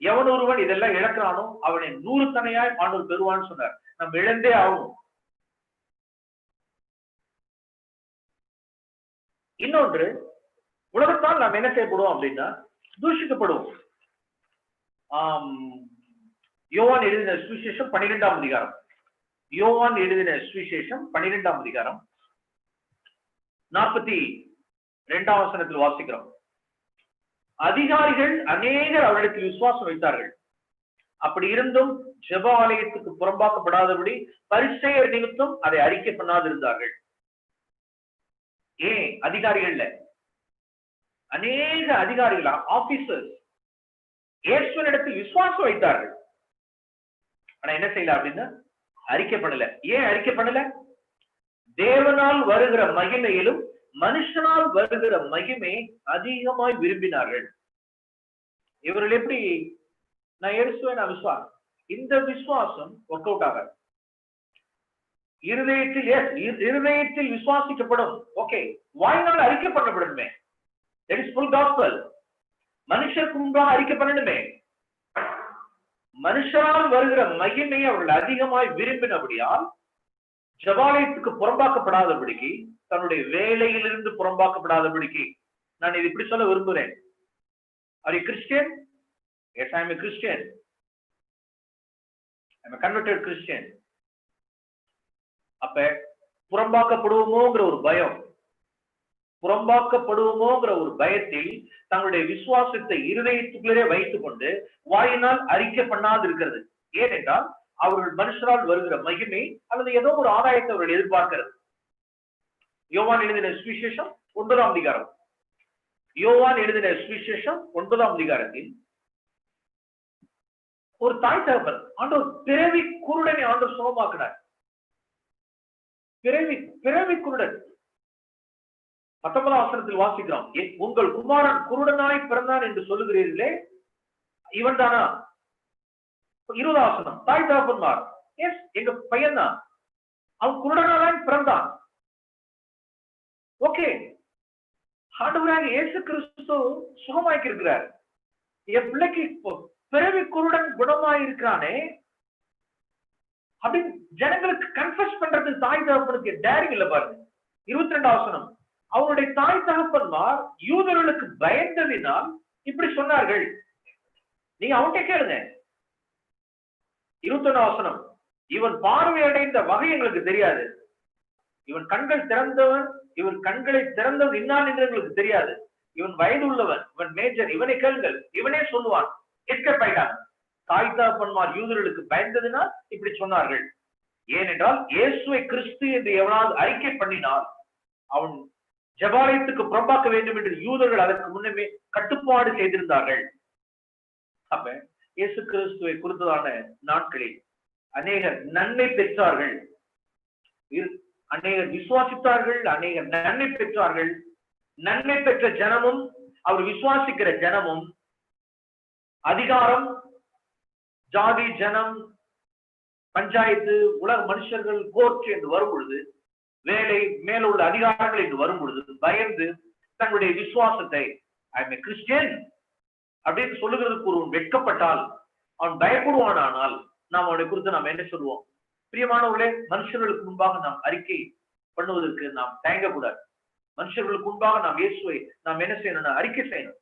எவன் ஒருவன் இதெல்லாம் இழக்கிறானோ அவனை 100 தனையாய் ஆண்டவர் பெறுவான்னு சொன்னார். நம்ம இழந்தே ஆகும். இன்னொன்று, உலகத்தால் நாம் என்ன செய்யப்படுவோம் அப்படின்னா தூஷிக்கப்படுவோம். யோவான் எழுதின சுவிசேஷம் 12ஆம் அதிகாரம், யோவான் எழுதின சுவிசேஷம் 12ஆம் அதிகாரம் 42ஆம் வசனத்தில் வாசிக்கிறோம். அதிகாரிகள் அநேகர் அவரிடத்தில் விசுவாசம் வைத்தார்கள். அப்படி இருந்தும் ஜெப ஆலயத்துக்கு புறம்பாக்கப்படாதபடி பரிசேயர் நிமித்தம் அதை அறிக்கை பண்ணாதிருந்தார்கள். ஏன்? அதிகாரிகள்ல அநேக அதிகாரிகள், ஆபீசர்ஸ் இயேசுவினிடத்தில் விசுவாசம் வைத்தார்கள். ஆனா என்ன செய்யல அப்படின்னா அறிக்கை பண்ணல. ஏன் அறிக்கை பண்ணல? தேவனால் வருகிற மகிமையிலும் மனுஷனால் வருகிற மகிமை அதிகமாய் விரும்பினார்கள். இவர்கள் எப்படி, நான் இயேசுவை நான் விசுவாசம், இந்த விசுவாசம் ஒர்க் அவுட் ஆகாது. இருதயத்தில் விசுவாசிக்கப்படும், ஓகே, வாயினால் அறிக்கை பண்ணப்படணுமே, that is full gospel. மனுஷருக்கு முன்பாக அறிக்கை பண்ணணுமே. மனுஷரால் வருகிற மகிமையை அவர்கள் அதிகமாய் விரும்பினபடியால் ஜபாலயத்துக்கு புறம்பாக்கப்படாதபடிக்கு, தன்னுடைய வேலையிலிருந்து புறம்பாக்கப்படாதபடிக்கு, நான் இது இப்படி சொல்ல விரும்புகிறேன். Are you Christian? Yes, I am a Christian. I am a converted Christian. அப்ப புறம்பாக்கப்படுவோமோங்கிற ஒரு பயம், புறம்பாக்கப்படுவோமோங்கிற ஒரு பயத்தில் தங்களுடைய விசுவாசத்தை இருதயத்துக்குள்ளே வைத்துக் கொண்டு வாயினால் அறிக்கை பண்ணாது இருக்கிறது. ஏனென்றால் அவர்கள் மனுஷரால் வருகிற மகிமை அல்லது ஏதோ ஒரு ஆதாயத்தை அவர்கள் எதிர்பார்க்கிறது. யோவான் எழுதின சுவிசேஷம் 9ஆம் அதிகாரம், யோவான் எழுதின சுவிசேஷம் 9ஆம் அதிகாரத்தில் ஒரு தாய் தகப்பன், ஆண்டவர் பிறவி குருடனை ஆண்டவர் சுகமாக்கினார். பிறவி குருடன் 19ஆம் வசனத்தில் வாசிக்கிறோம். உங்கள் குமாரன் குருடனாய் பிறந்தான் என்று சொல்லுகிறீர்களே, இவன் தானா? 20ஆம் வசனம், தாய் தகப்பன்மார், எஸ், எங்க பையன் தான், அவன் குருடனாய் பிறந்தான். ஓகே, ஆண்டவராக இயேசு கிறிஸ்து சுகமாக்கி இருக்கிறார். என் பிள்ளைக்கு பிறவி குருடன் குணமாயிருக்கானே அப்படின்னு ஜனங்களுக்கு கன்ஃபஸ் பண்றது தாய் தகப்பனுக்கு டேரிங் இல்ல பாருங்க. 22ஆம் வசனம், அவருடைய தாய் தகப்பன்மார் யூதர்களுக்கு பயந்ததினால் இப்படி சொன்னார்கள். நீங்க அவன்கிட்ட கேளுங்க. 21ஆம் வசனம், இவன் பார்வையடைந்த வகை எங்களுக்கு தெரியாது, இவன் கண்கள் திறந்தவன், இவன் கண்களை திறந்தவன் இன்னான் என்று எங்களுக்கு தெரியாது, இவன் வயது உள்ளவன், இவன் மேஜர், இவனை கேளுங்கள், இவனே சொல்லுவான். எஸ்கேப் ஆயிட்டாங்க. தாய் தகப்பன்மார் யூதர்களுக்கு பயந்ததினால் இப்படி சொன்னார்கள். ஏனென்றால் இயேசுவை கிறிஸ்து என்று எவனாவது அறிக்கை பண்ணினால் அவன் ஜெபாலயத்துக்கு புறம்பாக்க வேண்டும் என்று யூதர்கள் அதற்கு முன்னமே கட்டுப்பாடு செய்திருந்தார்கள். அப்ப இயேசு கிறிஸ்துவை குறித்ததான நாட்களில் அநேகர் நன்மை பெற்றார்கள், அநேகர் விசுவாசித்தார்கள், அநேகர் நன்மை பெற்றார்கள். நன்மை பெற்ற ஜனமும் அவர் விசுவாசிக்கிற ஜனமும் அதிகாரம், ஜாதி, ஜனம், பஞ்சாயத்து, உலக மனுஷர்கள், கோர்ட் என்று வரும் பொழுது, வேலை, மேலுள்ள அதிகாரங்கள் என்று வரும் பொழுது பயந்து தன்னுடைய விசுவாசத்தை ஐ எம் கிறிஸ்டியன் அப்படின்னு சொல்லுகிறதுக்கு ஒருவன் வெட்கப்பட்டால், அவன் பயப்படுவானால், நாம் அவனை குறித்து நாம் என்ன சொல்லுவோம்? பிரியமானவர்களே, மனுஷர்களுக்கு முன்பாக நாம் அறிக்கை பண்ணுவதற்கு நாம் தயங்கக்கூடாது. மனுஷர்களுக்கு முன்பாக நாம் இயேசுவை நாம் என்ன செய்யணும்? அறிக்கை செய்யணும்.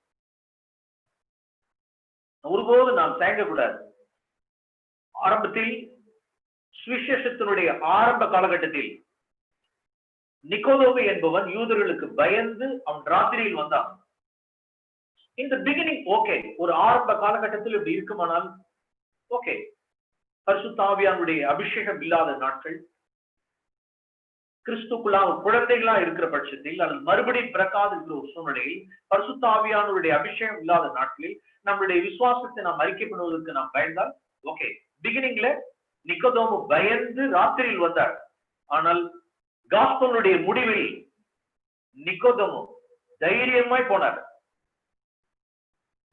ஒருபோது நாம் தயங்கக்கூடாது. ஆரம்பத்தில் சுவிசேஷத்தினுடைய ஆரம்ப காலகட்டத்தில் நிக்கோதேமு என்பவன் யூதர்களுக்கு பயந்து அவன் ராத்திரியில் வந்தான். இந்த பிகினிங் ஓகே, ஒரு ஆரம்ப காலகட்டத்தில் இப்படி இருக்குமானால் ஓகே. பரிசுத்த ஆவியானுடைய அபிஷேகம் இல்லாத நாட்கள், கிறிஸ்துக்குள்ளாக குழந்தைகளா இருக்கிற பட்சத்தில், அல்லது மறுபடியும் பிறக்காத இருக்கிற ஒரு சூழ்நிலையில், பரிசுத்த ஆவியானுடைய அபிஷேகம் இல்லாத நாட்களில் நம்மளுடைய விசுவாசத்தை நாம் அறிக்கை பண்ணுவதற்கு நாம் பயந்தால் ஓகே. பிகினிங்ல நிக்கோதேமு பயந்து ராத்திரியில் வந்தார். ஆனால் காஸ்பலுடைய முடிவில் நிக்கோதேமு தைரியமாய் போனார்.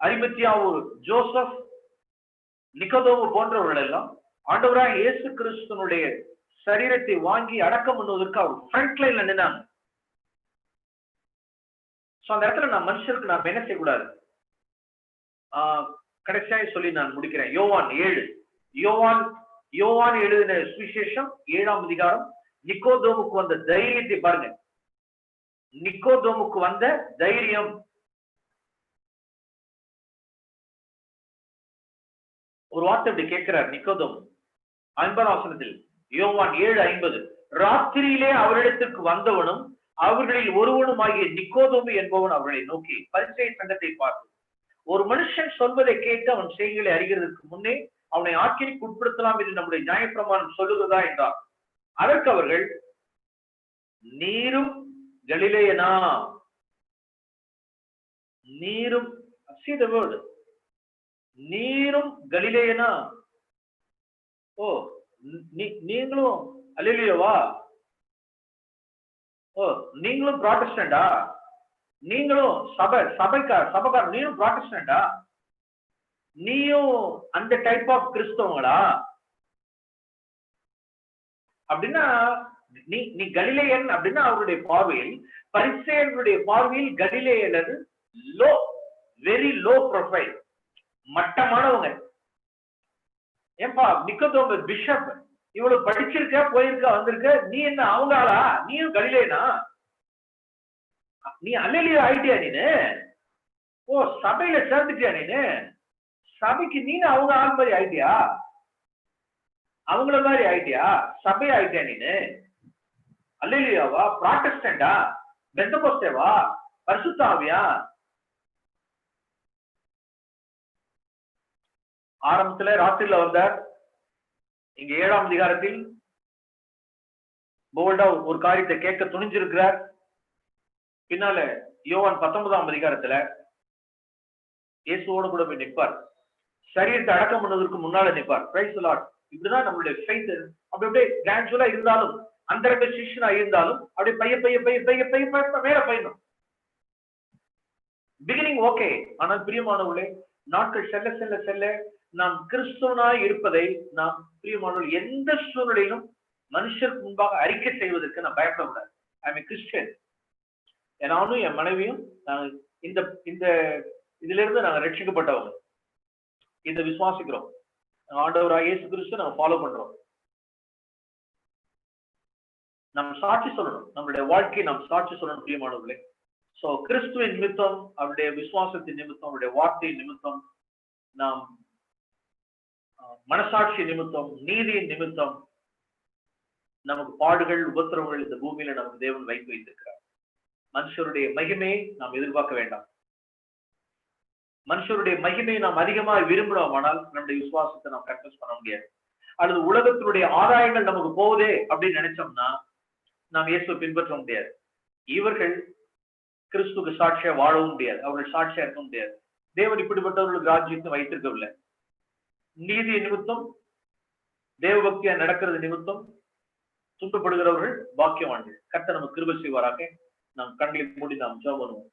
அரிமத்தியா ஒரு ஜோசப், நிக்கோதேமு போன்றவர்கள் எல்லாம் ஆண்டவராக இயேசு கிறிஸ்துனுடைய சரீரத்தை வாங்கி அடக்கம் பண்ணுவதற்கு அவர் ஃப்ரண்ட் லைன்ல நின்னாங்க. அந்த இடத்துல நான் மனுஷருக்கு நாம் என்ன செய்யக்கூடாது? கடைசியாக சொல்லி நான் முடிக்கிறேன். யோவான் எழுதின சுவிசேஷம் 7ஆம் அதிகாரம். நிக்கோதேமுக்கு வந்த தைரியத்தை பாருங்க. நிக்கோதேமுக்கு வந்த தைரியம். ஒரு வார்த்தை இப்படி கேட்கிறார் நிக்கோதேமு 50ஆம் வசனத்தில், யோவான் 7:50. ராத்திரியிலே அவரிடத்திற்கு வந்தவனும் அவர்களில் ஒருவனும் ஆகிய நிக்கோதேமு என்பவன் அவர்களை நோக்கி, பரிசேயர் சங்கத்தை பார்த்து, ஒரு மனுஷன் சொல்வதை கேட்டு அவன் செய்திகளை அறிகிறதுக்கு முன்னே அவனை ஆக்கினைக்கு உட்படுத்தலாம் என்று நம்முடைய நியாயப்பிரமாணம் சொல்லுகிறதா என்றார். அதற்கு அவர்கள், நீரும் கலிலேயனா? நீரும், see the word, நீரும் கலிலேயனா? ஓ, நீங்களும் அல்லேலூயாவா? ஓ, நீங்களும் புராட்டஸ்டண்டா? நீங்களும் சபைக்கார, நீயும் புராட்டஸ்டண்டா? நீயும் அந்த டைப் ஆஃப் கிறிஸ்தவங்களா? அப்படின்னா நீ கலிலேயன் அப்படின்னா அவருடைய பார்வையில், பரிசேயர்களுடைய பார்வையில் கலிலேயன் லோ, வெரி லோ ப்ரொஃபைல், மட்டமானவங்க. ஏன்பா நிக்கோதேமு பிஷப், இவ்வளவு படிச்சிருக்க, போயிருக்க, வந்திருக்க, நீ என்ன அவங்களா? நீயும் கலிலேயனா? நீ அல்லேலூயா ஆயிட்டியா நீனு? ஓ, சபையில சேர்ந்துட்டியா நீனு? சபைக்கு நீனு அவங்க ஆள் மாதிரி ஆயிட்டியா? அவங்கள மாதிரி ஆயிட்டியா? சபை ஆயிட்டியா நீனு? அல்லேலூயாவா? புராட்டஸ்டண்டா? பெந்தகோஸ்தேவா? பரிசுத்த ஆவியா? ஆரம்பத்துல ராத்திரில வந்தார். இங்க 7ஆம் அதிகாரத்தில் போல்டா ஒரு காரியத்தை கேட்க துணிஞ்சிருக்கிறார். பின்னால யோவான் 19ஆம் அதிகாரத்துல இயேசுவோடு கூட போய் நிற்பார். சரீரத்தை அடக்கம் பண்ணுவதற்கு முன்னால நிற்பார். Praise the Lord. இப்படிதான் நம்மளுடைய ஃபெய்த் அப்படியே கிராஜுவலா இருந்தாலும், அந்த சிஷ்யனா இருந்தாலும் அப்படியே பைய மேல பயணம். Beginning okay. ஆனால் பிரியமானவர்களே, நாட்கள் செல்ல செல்ல செல்ல நாம் கிறிஸ்துவனாய் இருப்பதை நாம் பிரியமானவர்கள் எந்த சூழ்நிலையிலும் மனுஷருக்கு முன்பாக அறிக்கை செய்வதற்கு நான் பயப்படக்கூடாது. I am Christian. நானும் என் மனைவியும் இந்த இந்த இதுல இருந்து நாங்க ரட்சிக்கப்பட்டவங்க. இதை விசுவாசிக்கிறோம். ஆண்டவராகிய இயேசு கிறிஸ்து நாங்க ஃபாலோ பண்றோம். நம்ம சாட்சி சொல்லணும். நம்மளுடைய வாழ்க்கையை நாம் சாட்சி சொல்லணும் பிரியமானவர்களே. சோ கிறிஸ்துவின் நிமித்தம், அவருடைய விசுவாசத்தின் நிமித்தம், அவருடைய வார்த்தையின் நிமித்தம், நாம் மனசாட்சி நிமித்தம், நீதியின் நிமித்தம் நமக்கு பாடுகள், உபத்திரவங்கள் இந்த பூமியில நமக்கு தேவன் வைத்து வைத்திருக்கிறார். மனுஷருடைய மகிமையை நாம் எதிர்பார்க்க வேண்டாம். மனுஷருடைய மகிமையை நாம் அதிகமாக விரும்பினோம், ஆனால் நம்முடைய விசுவாசத்தை நாம் கன்ஃபஸ் பண்ண முடியாது. அல்லது உலகத்தினுடைய ஆதாயங்கள் நமக்கு போகுதே அப்படின்னு நினைச்சோம்னா நாம் இயேசுவை பின்பற்ற முடியாது. இவர்கள் கிறிஸ்துக்கு சாட்சியா வாழவும் முடியாது, அவர்கள் சாட்சியா இருக்க முடியாது. தேவன் இப்படிப்பட்டவர்களுக்கு ராஜ்யத்தை வைத்திருக்கவில்லை. நீதி நிமித்தம் தேவபக்தியா நடக்கிறது நிமித்தம் துன்பப்படுகிறவர்கள் பாக்கியவான்கள். கர்த்தர் நமக்கு கிருபை செய்வாராக. நாம் கண்களை மூடி நாம் ஜெபம் பண்ணுவோம்.